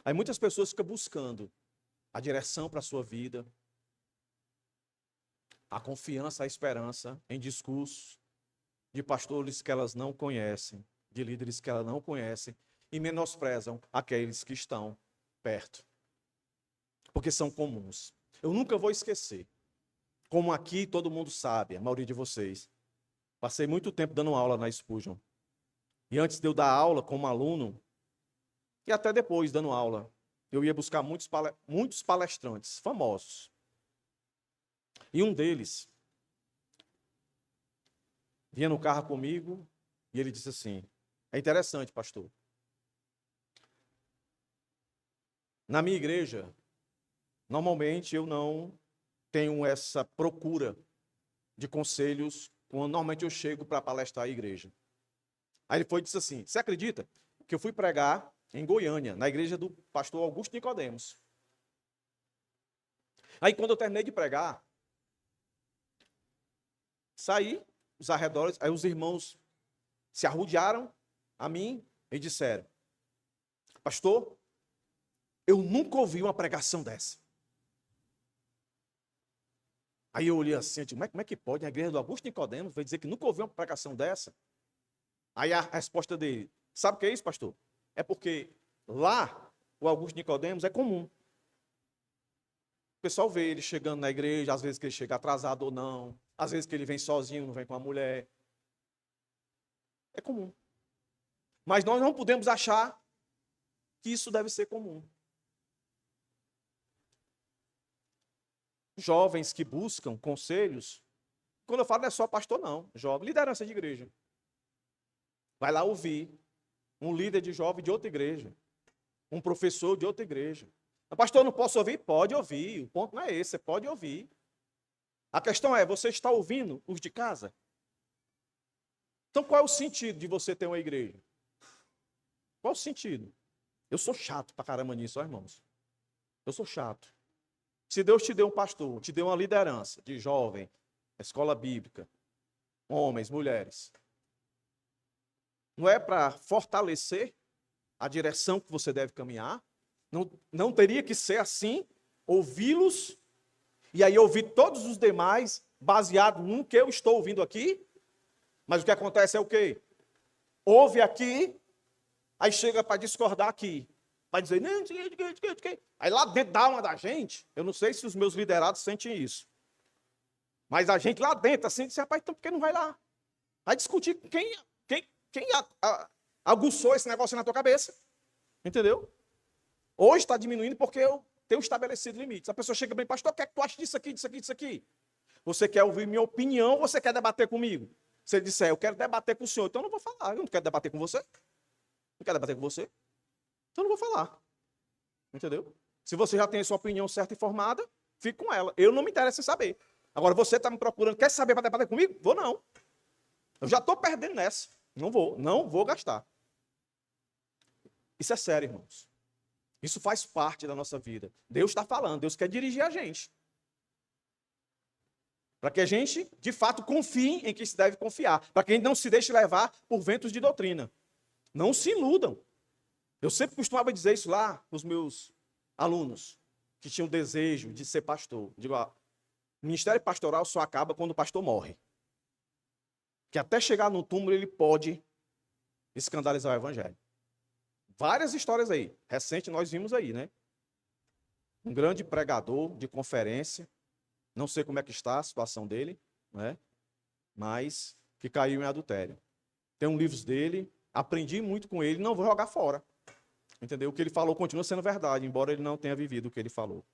Speaker 1: Aí muitas pessoas ficam buscando a direção para a sua vida, a confiança, a esperança em discursos de pastores que elas não conhecem, de líderes que elas não conhecem, e menosprezam aqueles que estão perto. Porque são comuns. Eu nunca vou esquecer. Como aqui todo mundo sabe, a maioria de vocês, passei muito tempo dando aula na Spurgeon. E antes de eu dar aula como aluno, e até depois dando aula, eu ia buscar muitos palestrantes famosos. E um deles vinha no carro comigo e ele disse assim, é interessante, pastor. Na minha igreja, normalmente eu não tenho essa procura de conselhos quando normalmente eu chego para palestrar a igreja. Aí ele foi e disse assim, você acredita que eu fui pregar em Goiânia, na igreja do pastor Augusto Nicodemos. Aí quando eu terminei de pregar, saí, os arredores, aí os irmãos se arrodearam a mim e disseram, pastor, eu nunca ouvi uma pregação dessa. Aí eu olhei assim, eu disse, como é que pode? A igreja do Augusto Nicodemos vai dizer que nunca ouviu uma pregação dessa? Aí a resposta dele, sabe o que é isso, pastor? É porque lá o Augusto Nicodemos é comum. pessoal vê ele chegando na igreja, às vezes que ele chega atrasado ou não, às vezes que ele vem sozinho, não vem com a mulher. É comum. Mas nós não podemos achar que isso deve ser comum. Jovens que buscam conselhos, quando eu falo não é só pastor não, jovem, liderança de igreja. Vai lá ouvir um líder de jovem de outra igreja, um professor de outra igreja. Pastor, eu não posso ouvir? Pode ouvir, o ponto não é esse, você pode ouvir. A questão é, você está ouvindo os de casa? Então qual é o sentido de você ter uma igreja? Qual o sentido? Eu sou chato pra caramba nisso, ó, irmãos. Eu sou chato. Se Deus te deu um pastor, te deu uma liderança de jovem, escola bíblica, homens, mulheres, não é para fortalecer a direção que você deve caminhar? Não teria que ser assim, ouvi-los, e aí ouvir todos os demais, baseado no que eu estou ouvindo aqui? Mas o que acontece é o quê? Ouve aqui, aí chega para discordar aqui. Vai dizer, não, aí lá dentro da alma da gente, eu não sei se os meus liderados sentem isso. Mas a gente lá dentro, assim, diz, rapaz, então por que não vai lá? Vai discutir com quem aguçou esse negócio na tua cabeça. Entendeu? Hoje está diminuindo porque eu tenho estabelecido limites. A pessoa chega bem, pastor, o que é que tu acha disso aqui, disso aqui, disso aqui? Você quer ouvir minha opinião ou você quer debater comigo? Se ele disser, eu quero debater com o senhor, então eu não vou falar. Eu não quero debater com você. Não quero debater com você. Então eu não vou falar. Entendeu? Se você já tem a sua opinião certa e formada, fique com ela. Eu não me interesso em saber. Agora você está me procurando, quer saber para debater comigo? Vou não. Eu já estou perdendo nessa. Não vou gastar. Isso é sério, irmãos. Isso faz parte da nossa vida. Deus está falando, Deus quer dirigir a gente. Para que a gente, de fato, confie em quem se deve confiar. Para que a gente não se deixe levar por ventos de doutrina. Não se iludam. Eu sempre costumava dizer isso lá para os meus alunos, que tinham desejo de ser pastor. Digo, o ministério pastoral só acaba quando o pastor morre. Que até chegar no túmulo ele pode escandalizar o evangelho. Várias histórias aí. Recente nós vimos aí, né? Um grande pregador de conferência. Não sei como é que está a situação dele, né? Mas que caiu em adultério. Tem um livro dele, aprendi muito com ele, não vou jogar fora. Entendeu? O que ele falou continua sendo verdade, embora ele não tenha vivido o que ele falou.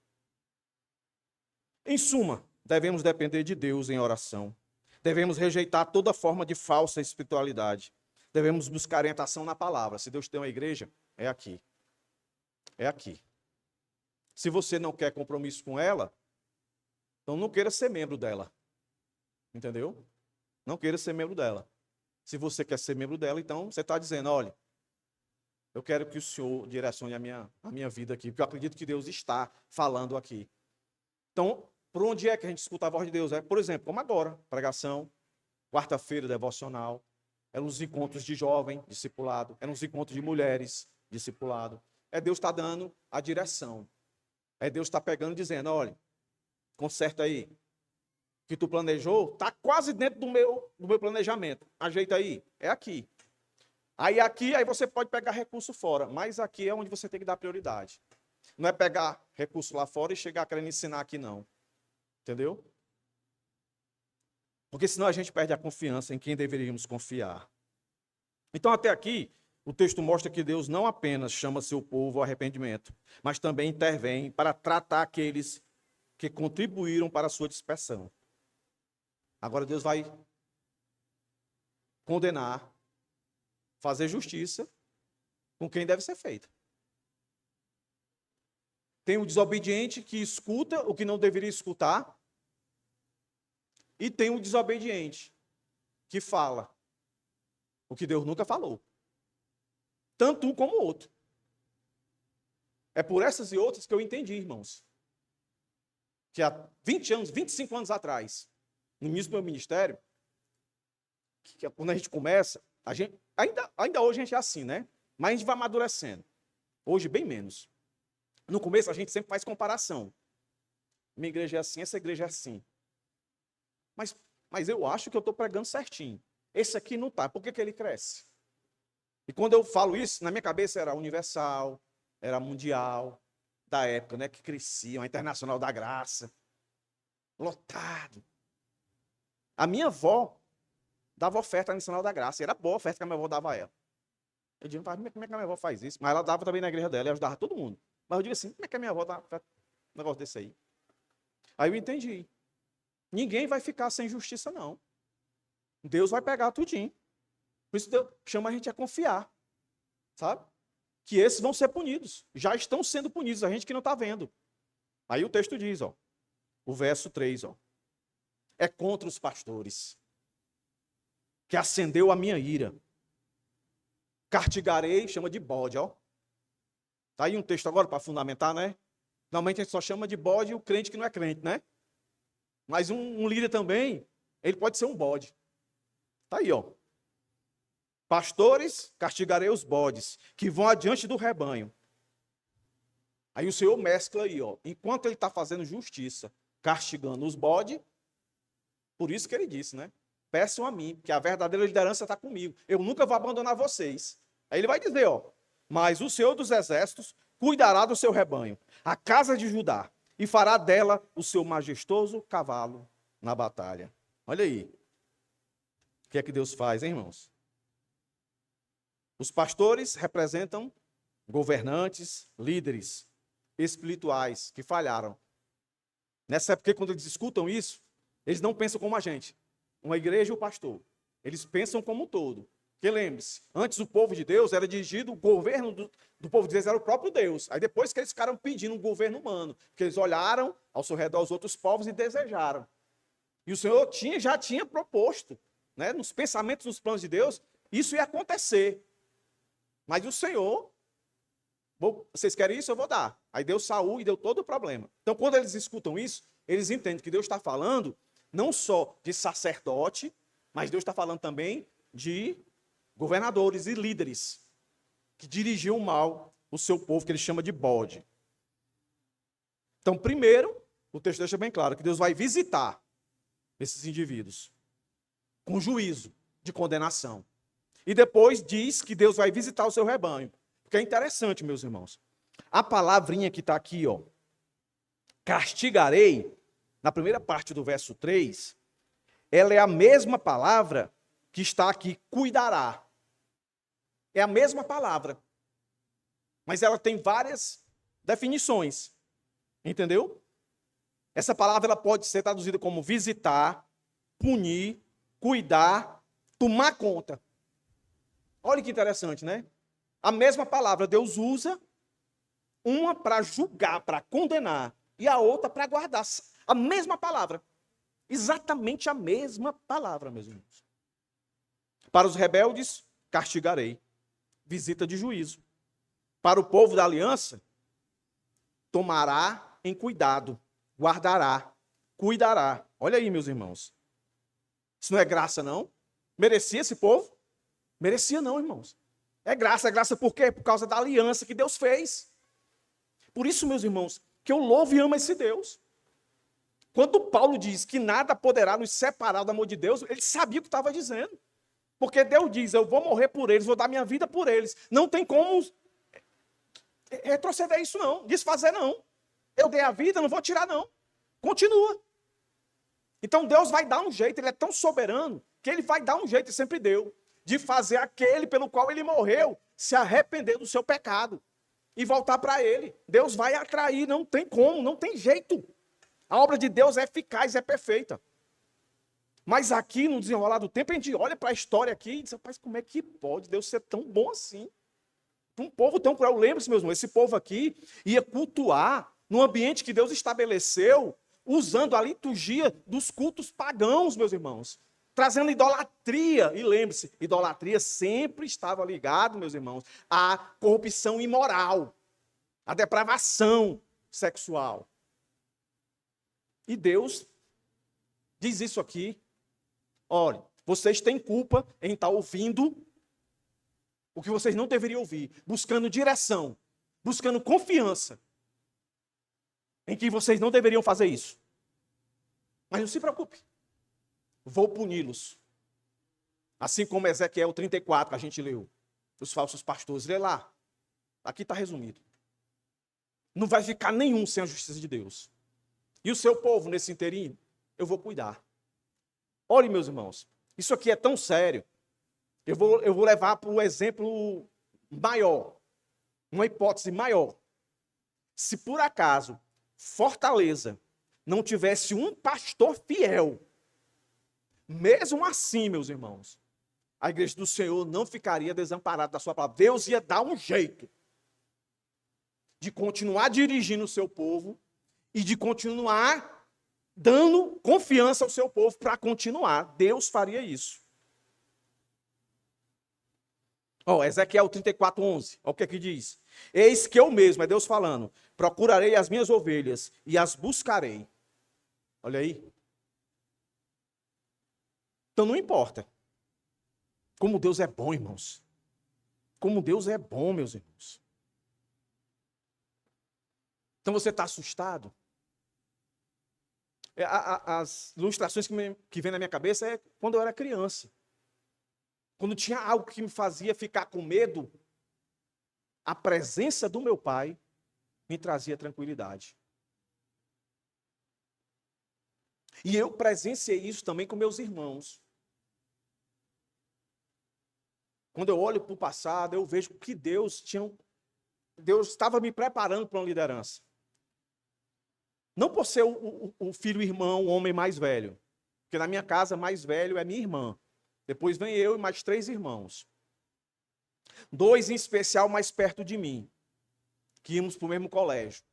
Speaker 1: Em suma, devemos depender de Deus em oração. Devemos rejeitar toda forma de falsa espiritualidade. Devemos buscar orientação na palavra. Se Deus tem uma igreja, é aqui. É aqui. Se você não quer compromisso com ela, então não queira ser membro dela. Entendeu? Não queira ser membro dela. Se você quer ser membro dela, então você está dizendo, olha, eu quero que o Senhor direcione a minha vida aqui, porque eu acredito que Deus está falando aqui. Então, por onde é que a gente escuta a voz de Deus? Por exemplo, como agora, pregação, quarta-feira, devocional, é nos encontros de jovem, discipulado, é nos encontros de mulheres, discipulado. É Deus está dando a direção. É Deus está pegando e dizendo, olha, conserta aí. O que tu planejou está quase dentro do meu planejamento. Ajeita aí. É aqui. Aí você pode pegar recurso fora, mas aqui é onde você tem que dar prioridade. Não é pegar recurso lá fora e chegar querendo ensinar aqui, não. Entendeu? Porque senão a gente perde a confiança em quem deveríamos confiar. Então, até aqui, o texto mostra que Deus não apenas chama seu povo ao arrependimento, mas também intervém para tratar aqueles que contribuíram para a sua dispersão. Agora Deus vai condenar, fazer justiça com quem deve ser feita. Tem o desobediente que escuta o que não deveria escutar, e tem o desobediente que fala o que Deus nunca falou. Tanto um como o outro. É por essas e outras que eu entendi, irmãos, que há 20 anos, 25 anos atrás, no início do meu ministério, que quando a gente começa, a gente, ainda hoje a gente é assim, né? Mas a gente vai amadurecendo. Hoje, bem menos. No começo, a gente sempre faz comparação. Minha igreja é assim, essa igreja é assim. Mas eu acho que eu estou pregando certinho. Esse aqui não está. Por que ele cresce? E quando eu falo isso, na minha cabeça era universal, era mundial. da época, né? Que cresciam, a Internacional da Graça. Lotado. A minha avó dava oferta na Sinal da Graça. E era boa a oferta que a minha avó dava a ela. Eu digo, como é que a minha avó faz isso? Mas ela dava também na igreja dela e ajudava todo mundo. Mas eu digo assim, como é que a minha avó dá um negócio desse aí? Aí eu entendi. Ninguém vai ficar sem justiça, não. Deus vai pegar tudinho. Por isso Deus chama a gente a confiar. Sabe? Que esses vão ser punidos. Já estão sendo punidos, a gente que não está vendo. Aí o texto diz, ó. O verso 3, ó. É contra os pastores que acendeu a minha ira. Castigarei, chama de bode, ó. Tá aí um texto agora para fundamentar, né? Normalmente a gente só chama de bode o crente que não é crente, né? Mas um líder também, ele pode ser um bode. Tá aí, ó. Pastores, castigarei os bodes, que vão adiante do rebanho. Aí o Senhor mescla aí, ó. Enquanto ele está fazendo justiça, castigando os bodes, por isso que ele disse, né? Peçam a mim, que a verdadeira liderança está comigo. Eu nunca vou abandonar vocês. Aí ele vai dizer, ó. Mas o Senhor dos exércitos cuidará do seu rebanho, a casa de Judá, e fará dela o seu majestoso cavalo na batalha. Olha aí. O que é que Deus faz, hein, irmãos? Os pastores representam governantes, líderes espirituais que falharam. Nessa época, quando eles escutam isso, eles não pensam como a gente, uma igreja e o pastor. Eles pensam como um todo. Porque lembre-se, antes o povo de Deus era dirigido, o governo do povo de Deus era o próprio Deus. Aí depois que eles ficaram pedindo um governo humano, porque eles olharam ao seu redor os outros povos e desejaram. E o Senhor já tinha proposto, né, nos pensamentos, nos planos de Deus, isso ia acontecer. Mas o Senhor, vocês querem isso? Eu vou dar. Aí deu Saul e deu todo o problema. Então, quando eles escutam isso, eles entendem que Deus está falando não só de sacerdote, mas Deus está falando também de governadores e líderes que dirigiam mal o seu povo, que ele chama de bode. Então, primeiro, o texto deixa bem claro que Deus vai visitar esses indivíduos com juízo de condenação. E depois diz que Deus vai visitar o seu rebanho. Porque é interessante, meus irmãos. A palavrinha que está aqui, ó, castigarei, na primeira parte do verso 3, ela é a mesma palavra que está aqui, cuidará. É a mesma palavra. Mas ela tem várias definições. Entendeu? Essa palavra ela pode ser traduzida como visitar, punir, cuidar, tomar conta. Olha que interessante, né? A mesma palavra Deus usa, uma para julgar, para condenar, e a outra para guardar. A mesma palavra. Exatamente a mesma palavra, meus irmãos. Para os rebeldes, castigarei. Visita de juízo. Para o povo da aliança, tomará em cuidado, guardará, cuidará. Olha aí, meus irmãos. Isso não é graça, não? Merecia esse povo? Merecia não, irmãos. É graça por quê? Por causa da aliança que Deus fez. Por isso, meus irmãos, que eu louvo e amo esse Deus. Quando Paulo diz que nada poderá nos separar do amor de Deus, ele sabia o que estava dizendo. Porque Deus diz, eu vou morrer por eles, vou dar minha vida por eles. Não tem como retroceder isso não, desfazer não. Eu dei a vida, não vou tirar não. Continua. Então Deus vai dar um jeito, ele é tão soberano, que ele vai dar um jeito, e sempre deu, de fazer aquele pelo qual ele morreu se arrepender do seu pecado e voltar para ele. Deus vai atrair, não tem como, não tem jeito. A obra de Deus é eficaz, é perfeita. Mas aqui, no desenrolar do tempo, a gente olha para a história aqui e diz, rapaz, como é que pode Deus ser tão bom assim? Um povo tão cruel. Lembre-se, meus irmãos, esse povo aqui ia cultuar no ambiente que Deus estabeleceu, usando a liturgia dos cultos pagãos, meus irmãos. Trazendo idolatria. E lembre-se, idolatria sempre estava ligado, meus irmãos, à corrupção imoral, à depravação sexual. E Deus diz isso aqui. Olha, vocês têm culpa em estar ouvindo o que vocês não deveriam ouvir, buscando direção, buscando confiança em que vocês não deveriam fazer isso. Mas não se preocupe, vou puni-los. Assim como Ezequiel 34, que a gente leu, os falsos pastores, lê lá. Aqui está resumido. Não vai ficar nenhum sem a justiça de Deus. E o seu povo, nesse inteirinho, eu vou cuidar. Olhe, meus irmãos, isso aqui é tão sério. Eu vou levar para o exemplo maior, uma hipótese maior. Se por acaso Fortaleza não tivesse um pastor fiel, mesmo assim, meus irmãos, a igreja do Senhor não ficaria desamparada da sua palavra. Deus ia dar um jeito de continuar dirigindo o seu povo e de continuar dando confiança ao seu povo para continuar. Deus faria isso. Ezequiel 34:11, olha o que aqui diz. Eis que eu mesmo, é Deus falando, procurarei as minhas ovelhas e as buscarei. Olha aí. Então não importa. Como Deus é bom, irmãos. Como Deus é bom, meus irmãos. Então você está assustado? As ilustrações que vem na minha cabeça é quando eu era criança. Quando tinha algo que me fazia ficar com medo, a presença do meu pai me trazia tranquilidade. E eu presenciei isso também com meus irmãos. Quando eu olho para o passado, eu vejo que Deus estava me preparando para uma liderança. Não por ser o filho irmão, o homem mais velho. Porque na minha casa, mais velho é minha irmã. Depois vem eu e mais 3 irmãos. 2 em especial mais perto de mim, que íamos para o mesmo colégio.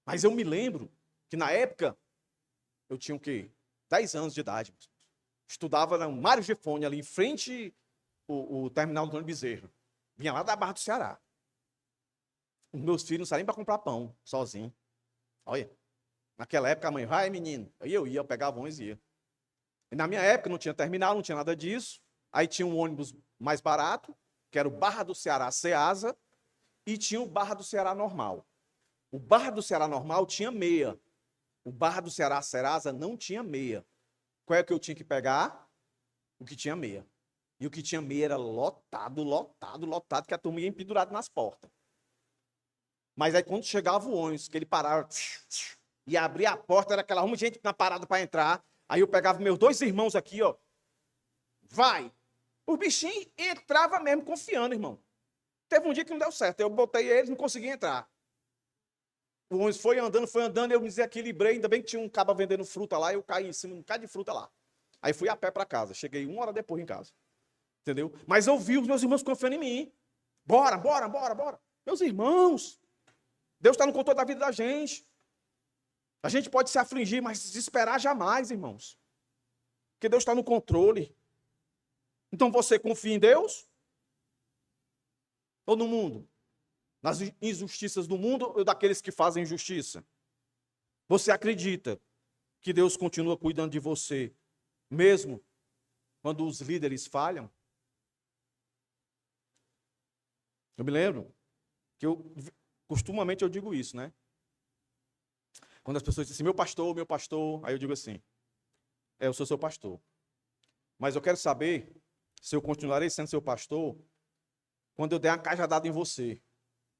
Speaker 1: Mas eu me lembro que na época, eu tinha o quê? 10 anos de idade. Estudava no Mário Gefone, ali em frente o terminal do Antônio Bezerra. Vinha lá da Barra do Ceará. Os meus filhos não saíam para comprar pão, sozinho. Olha, naquela época a mãe, vai menino. Aí eu pegava ônibus e ia. E na minha época não tinha terminal, não tinha nada disso. Aí tinha um ônibus mais barato, que era o Barra do Ceará Ceasa, e tinha o Barra do Ceará normal. O Barra do Ceará normal tinha meia. O Barra do Ceará Ceasa não tinha meia. Qual é que eu tinha que pegar? O que tinha meia. E o que tinha meia era lotado, que a turma ia pendurada nas portas. Mas aí quando chegava o ônibus, que ele parava e abria a porta, era aquela gente na parada para entrar. Aí eu pegava meus 2 irmãos aqui, ó. Vai! O bichinho entrava mesmo confiando, irmão. Teve um dia que não deu certo. Eu botei eles, não consegui entrar. O ônibus foi andando, eu me desequilibrei. Ainda bem que tinha um caba vendendo fruta lá, eu caí em cima de um bocado de fruta lá. Aí fui a pé para casa. Cheguei 1 hora depois em casa. Entendeu? Mas eu vi os meus irmãos confiando em mim. Bora. Meus irmãos, Deus está no controle da vida da gente. A gente pode se afligir, mas desesperar jamais, irmãos. Porque Deus está no controle. Então você confia em Deus? Ou no mundo? Nas injustiças do mundo ou daqueles que fazem justiça? Você acredita que Deus continua cuidando de você, mesmo quando os líderes falham? Eu me lembro que costumamente eu digo isso, né? Quando as pessoas dizem assim, meu pastor, aí eu digo assim, eu sou seu pastor. Mas eu quero saber se eu continuarei sendo seu pastor quando eu der uma cajadada em você.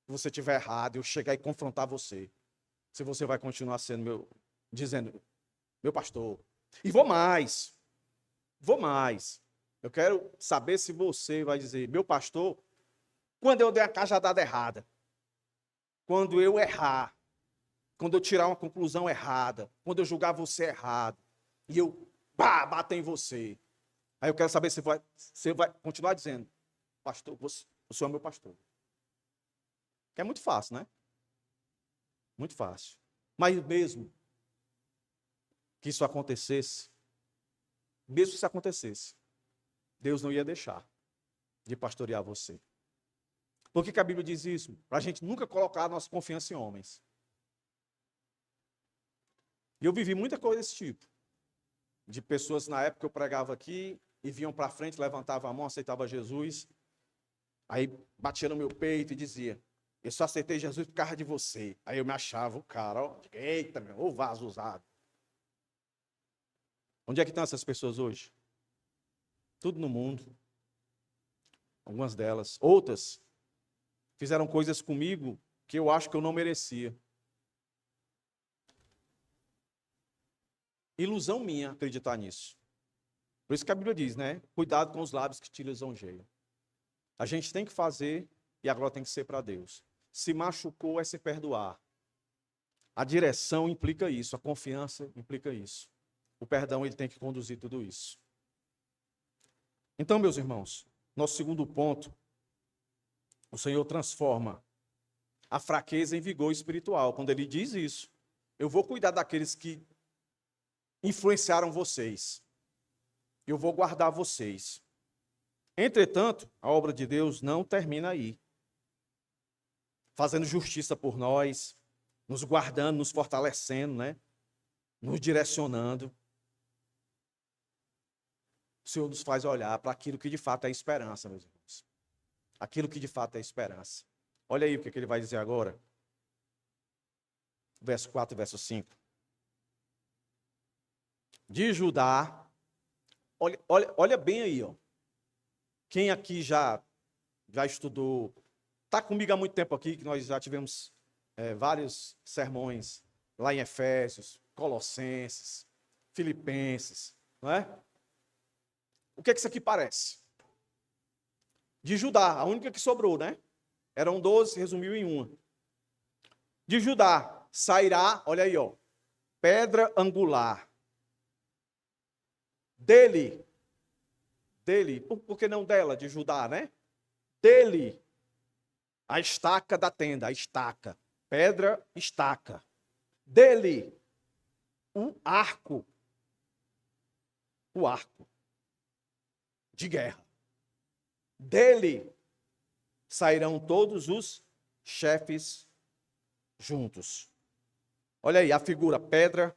Speaker 1: Se você estiver errado, eu chegar e confrontar você. Se você vai continuar sendo dizendo, meu pastor. E vou mais. Eu quero saber se você vai dizer, meu pastor, quando eu der a cajadada errada. Quando eu errar. Quando eu tirar uma conclusão errada. Quando eu julgar você errado. E eu bater em você. Aí eu quero saber se você vai continuar dizendo, pastor, o senhor é meu pastor. Que é muito fácil, né? Muito fácil. Mas mesmo que isso acontecesse, Deus não ia deixar de pastorear você. Por que a Bíblia diz isso? Para a gente nunca colocar a nossa confiança em homens. E eu vivi muita coisa desse tipo. De pessoas, na época, que eu pregava aqui, e vinham para frente, levantavam a mão, aceitavam Jesus. Aí batia no meu peito e dizia, eu só aceitei Jesus por causa de você. Aí eu me achava o cara, ó, eita, meu, ô vaso usado. Onde é que estão essas pessoas hoje? Tudo no mundo. Algumas delas. Outras fizeram coisas comigo que eu acho que eu não merecia. Ilusão minha acreditar nisso. Por isso que a Bíblia diz, né? Cuidado com os lábios que te lisonjeiam. A gente tem que fazer e a glória tem que ser para Deus. Se machucou é se perdoar. A direção implica isso, a confiança implica isso. O perdão ele tem que conduzir tudo isso. Então, meus irmãos, nosso segundo ponto, o Senhor transforma a fraqueza em vigor espiritual. Quando ele diz isso, eu vou cuidar daqueles que influenciaram vocês. Eu vou guardar vocês. Entretanto, a obra de Deus não termina aí. Fazendo justiça por nós, nos guardando, nos fortalecendo, né? Nos direcionando. O Senhor nos faz olhar para aquilo que de fato é esperança, meus irmãos. Aquilo que de fato é esperança. Olha aí o que ele vai dizer agora. Verso 4 e verso 5. De Judá, olha bem aí, ó. Quem aqui já estudou, está comigo há muito tempo aqui, que nós já tivemos vários sermões lá em Efésios, Colossenses, Filipenses, não é? O que é que isso aqui parece? De Judá, a única que sobrou, né? Eram 12, resumiu em uma. De Judá sairá, olha aí, ó, pedra angular. Dele, por que não dela, de Judá, né? Dele, a estaca da tenda, a estaca, pedra, estaca. Dele, o arco de guerra. Dele sairão todos os chefes juntos. Olha aí a figura: pedra,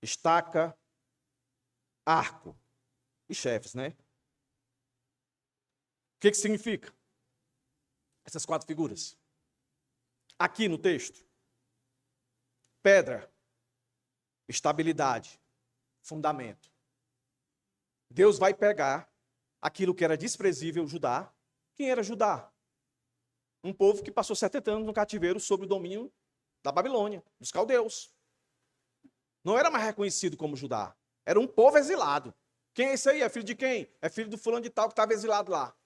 Speaker 1: estaca, arco e chefes, né? O que significa essas quatro figuras? Aqui no texto: pedra, estabilidade, fundamento. Deus vai pegar aquilo que era desprezível, Judá. Quem era Judá? Um povo que passou 70 anos no cativeiro sob o domínio da Babilônia, dos caldeus. Não era mais reconhecido como Judá. Era um povo exilado. Quem é esse aí? É filho de quem? É filho do fulano de tal que estava exilado lá.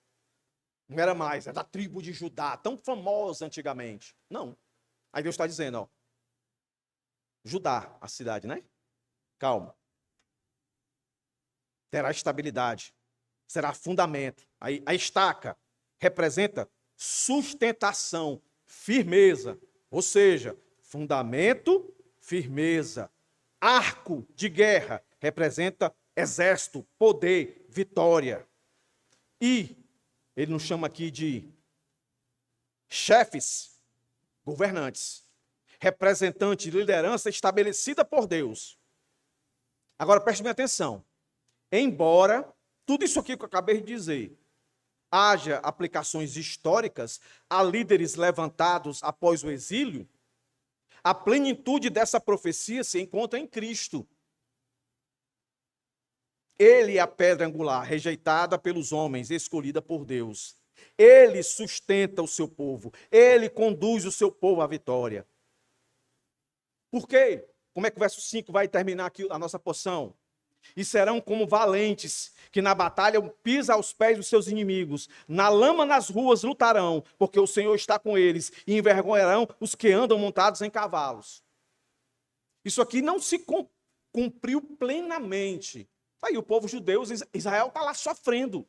Speaker 1: Não era mais, é da tribo de Judá, tão famosa antigamente. Não. Aí Deus está dizendo, ó, Judá, a cidade, né? Calma. Terá estabilidade. Será fundamento. Aí a estaca representa sustentação, firmeza. Ou seja, fundamento, firmeza. Arco de guerra representa exército, poder, vitória. E ele nos chama aqui de chefes, governantes, representante de liderança estabelecida por Deus. Agora preste bem atenção. Embora tudo isso aqui que eu acabei de dizer haja aplicações históricas a líderes levantados após o exílio, a plenitude dessa profecia se encontra em Cristo. Ele é a pedra angular, rejeitada pelos homens, escolhida por Deus. Ele sustenta o seu povo. Ele conduz o seu povo à vitória. Por quê? Como é que o verso 5 vai terminar aqui a nossa porção? E serão como valentes, que na batalha pisam aos pés dos seus inimigos. Na lama nas ruas lutarão, porque o Senhor está com eles, e envergonharão os que andam montados em cavalos. Isso aqui não se cumpriu plenamente. Aí o povo judeu, Israel está lá sofrendo,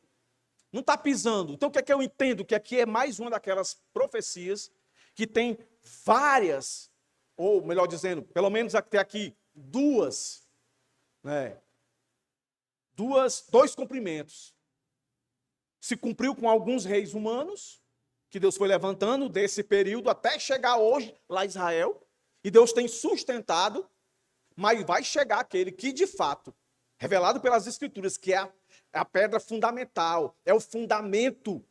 Speaker 1: não está pisando. Então o que é que eu entendo? Que aqui é mais uma daquelas profecias que tem várias, ou melhor dizendo, pelo menos até aqui, dois cumprimentos. Se cumpriu com alguns reis humanos, que Deus foi levantando desse período até chegar hoje lá em Israel, e Deus tem sustentado, mas vai chegar aquele que de fato, revelado pelas Escrituras, que é a pedra fundamental, é o fundamento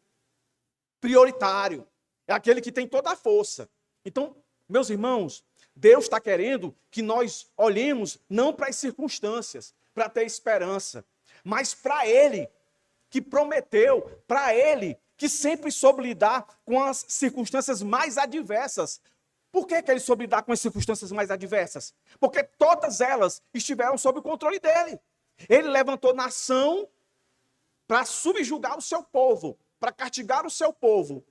Speaker 1: prioritário, é aquele que tem toda a força. Então, meus irmãos, Deus está querendo que nós olhemos não para as circunstâncias, para ter esperança, mas para Ele que prometeu, para Ele que sempre soube lidar com as circunstâncias mais adversas. Por que ele soube lidar com as circunstâncias mais adversas? Porque todas elas estiveram sob o controle dele. Ele levantou nação para subjugar o seu povo, para castigar o seu povo.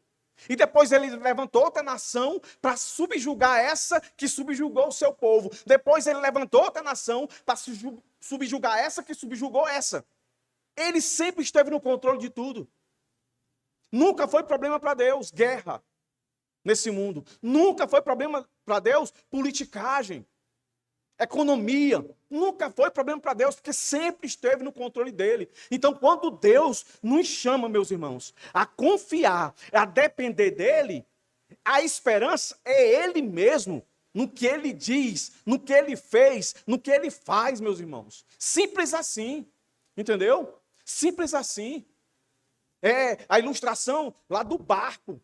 Speaker 1: E depois ele levantou outra nação para subjugar essa que subjugou o seu povo. Depois ele levantou outra nação para subjugar essa que subjugou essa. Ele sempre esteve no controle de tudo. Nunca foi problema para Deus guerra nesse mundo. Nunca foi problema para Deus politicagem, economia. Nunca foi problema para Deus, porque sempre esteve no controle dele. Então, quando Deus nos chama, meus irmãos, a confiar, a depender dele, a esperança é ele mesmo, no que ele diz, no que ele fez, no que ele faz, meus irmãos. Simples assim, entendeu? Simples assim. É a ilustração lá do barco,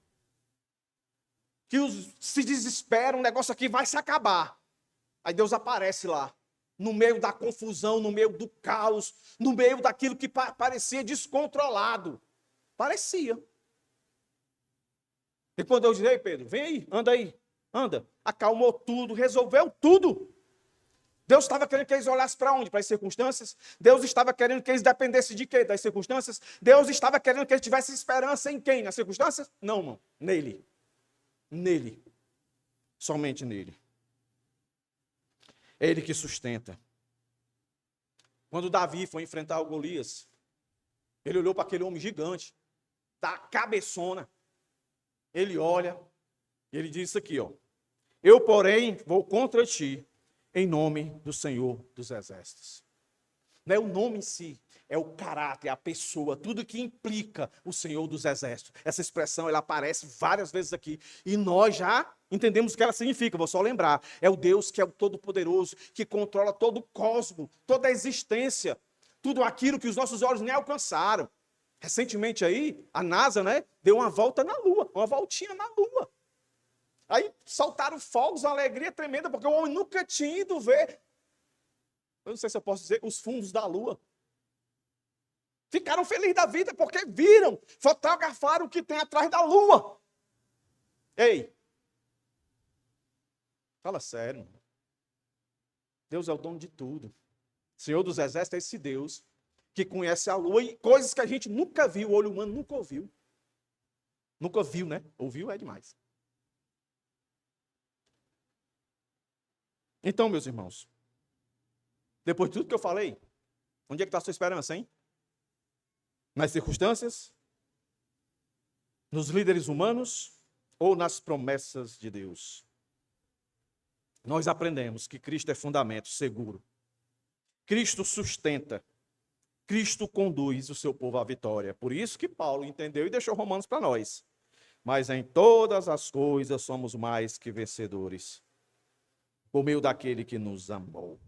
Speaker 1: que se desesperam, o negócio aqui vai se acabar. Aí Deus aparece lá, no meio da confusão, no meio do caos, no meio daquilo que parecia descontrolado. Parecia. E quando Deus diz, ei Pedro, vem aí, anda. Acalmou tudo, resolveu tudo. Deus estava querendo que eles olhassem para onde? Para as circunstâncias? Deus estava querendo que eles dependessem de quê? Das circunstâncias? Deus estava querendo que eles tivessem esperança em quem? Nas circunstâncias? Não, irmão. Nele. Nele. Somente nele. É ele que sustenta. Quando Davi foi enfrentar o Golias, ele olhou para aquele homem gigante, da cabeçona. Ele olha e ele diz isso aqui, ó. Eu, porém, vou contra ti, em nome do Senhor dos Exércitos. Não é o nome em si, é o caráter, a pessoa, tudo que implica o Senhor dos Exércitos. Essa expressão, ela aparece várias vezes aqui. E nós já entendemos o que ela significa, vou só lembrar. É o Deus que é o Todo-Poderoso, que controla todo o cosmos, toda a existência, tudo aquilo que os nossos olhos nem alcançaram. Recentemente aí, a NASA, né, deu uma volta na Lua, uma voltinha na Lua. Aí saltaram fogos, uma alegria tremenda, porque o homem nunca tinha ido ver, eu não sei se eu posso dizer, os fundos da Lua. Ficaram felizes da vida, porque viram, fotografaram o que tem atrás da Lua. Ei, fala sério. Deus é o dono de tudo. O Senhor dos Exércitos é esse Deus que conhece a Lua e coisas que a gente nunca viu, o olho humano nunca ouviu. Nunca viu, né? Ouviu é demais. Então, meus irmãos, depois de tudo que eu falei, onde é que está a sua esperança, hein? Nas circunstâncias? Nos líderes humanos? Ou nas promessas de Deus? Nós aprendemos que Cristo é fundamento seguro. Cristo sustenta. Cristo conduz o seu povo à vitória. Por isso que Paulo entendeu e deixou Romanos para nós. Mas em todas as coisas somos mais que vencedores, por meio daquele que nos amou.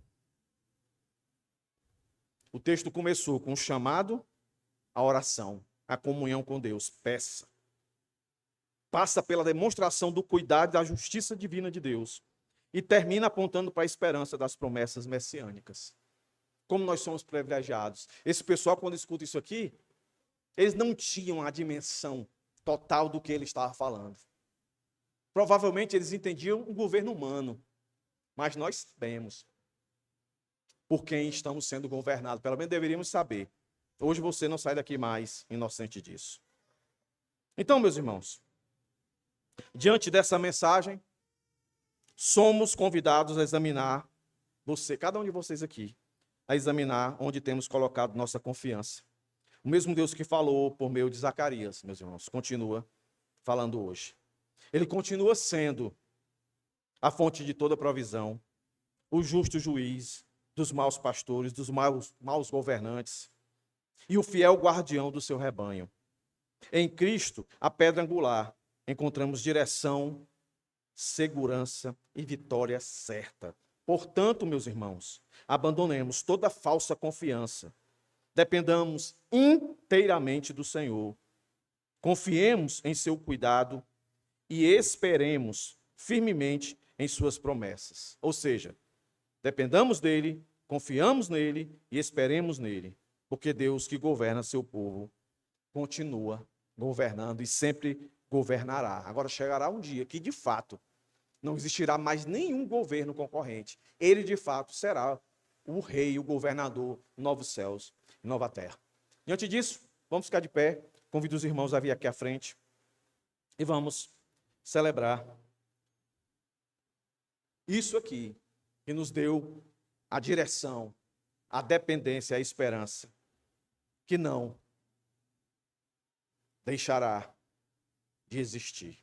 Speaker 1: O texto começou com o chamado à oração, à comunhão com Deus. Peça. Passa pela demonstração do cuidado e da justiça divina de Deus. E termina apontando para a esperança das promessas messiânicas. Como nós somos privilegiados. Esse pessoal, quando escuta isso aqui, eles não tinham a dimensão total do que ele estava falando. Provavelmente eles entendiam o governo humano. Mas nós sabemos por quem estamos sendo governados. Pelo menos deveríamos saber. Hoje você não sai daqui mais inocente disso. Então, meus irmãos, diante dessa mensagem, somos convidados a examinar, cada um de vocês aqui, a examinar onde temos colocado nossa confiança. O mesmo Deus que falou por meio de Zacarias, meus irmãos, continua falando hoje. Ele continua sendo a fonte de toda provisão, o justo juiz dos maus pastores, dos maus governantes e o fiel guardião do seu rebanho. Em Cristo, a pedra angular, encontramos direção, segurança e vitória certa. Portanto, meus irmãos, abandonemos toda falsa confiança, dependamos inteiramente do Senhor, confiemos em seu cuidado e esperemos firmemente em suas promessas. Ou seja, dependamos dele, confiamos nele e esperemos nele, porque Deus que governa seu povo continua governando e sempre governará. Agora chegará um dia que, de fato, não existirá mais nenhum governo concorrente. Ele, de fato, será o rei, o governador, novos céus e nova terra. Diante disso, vamos ficar de pé. Convido os irmãos a vir aqui à frente e vamos celebrar isso aqui, que nos deu a direção, a dependência, a esperança, que não deixará de existir.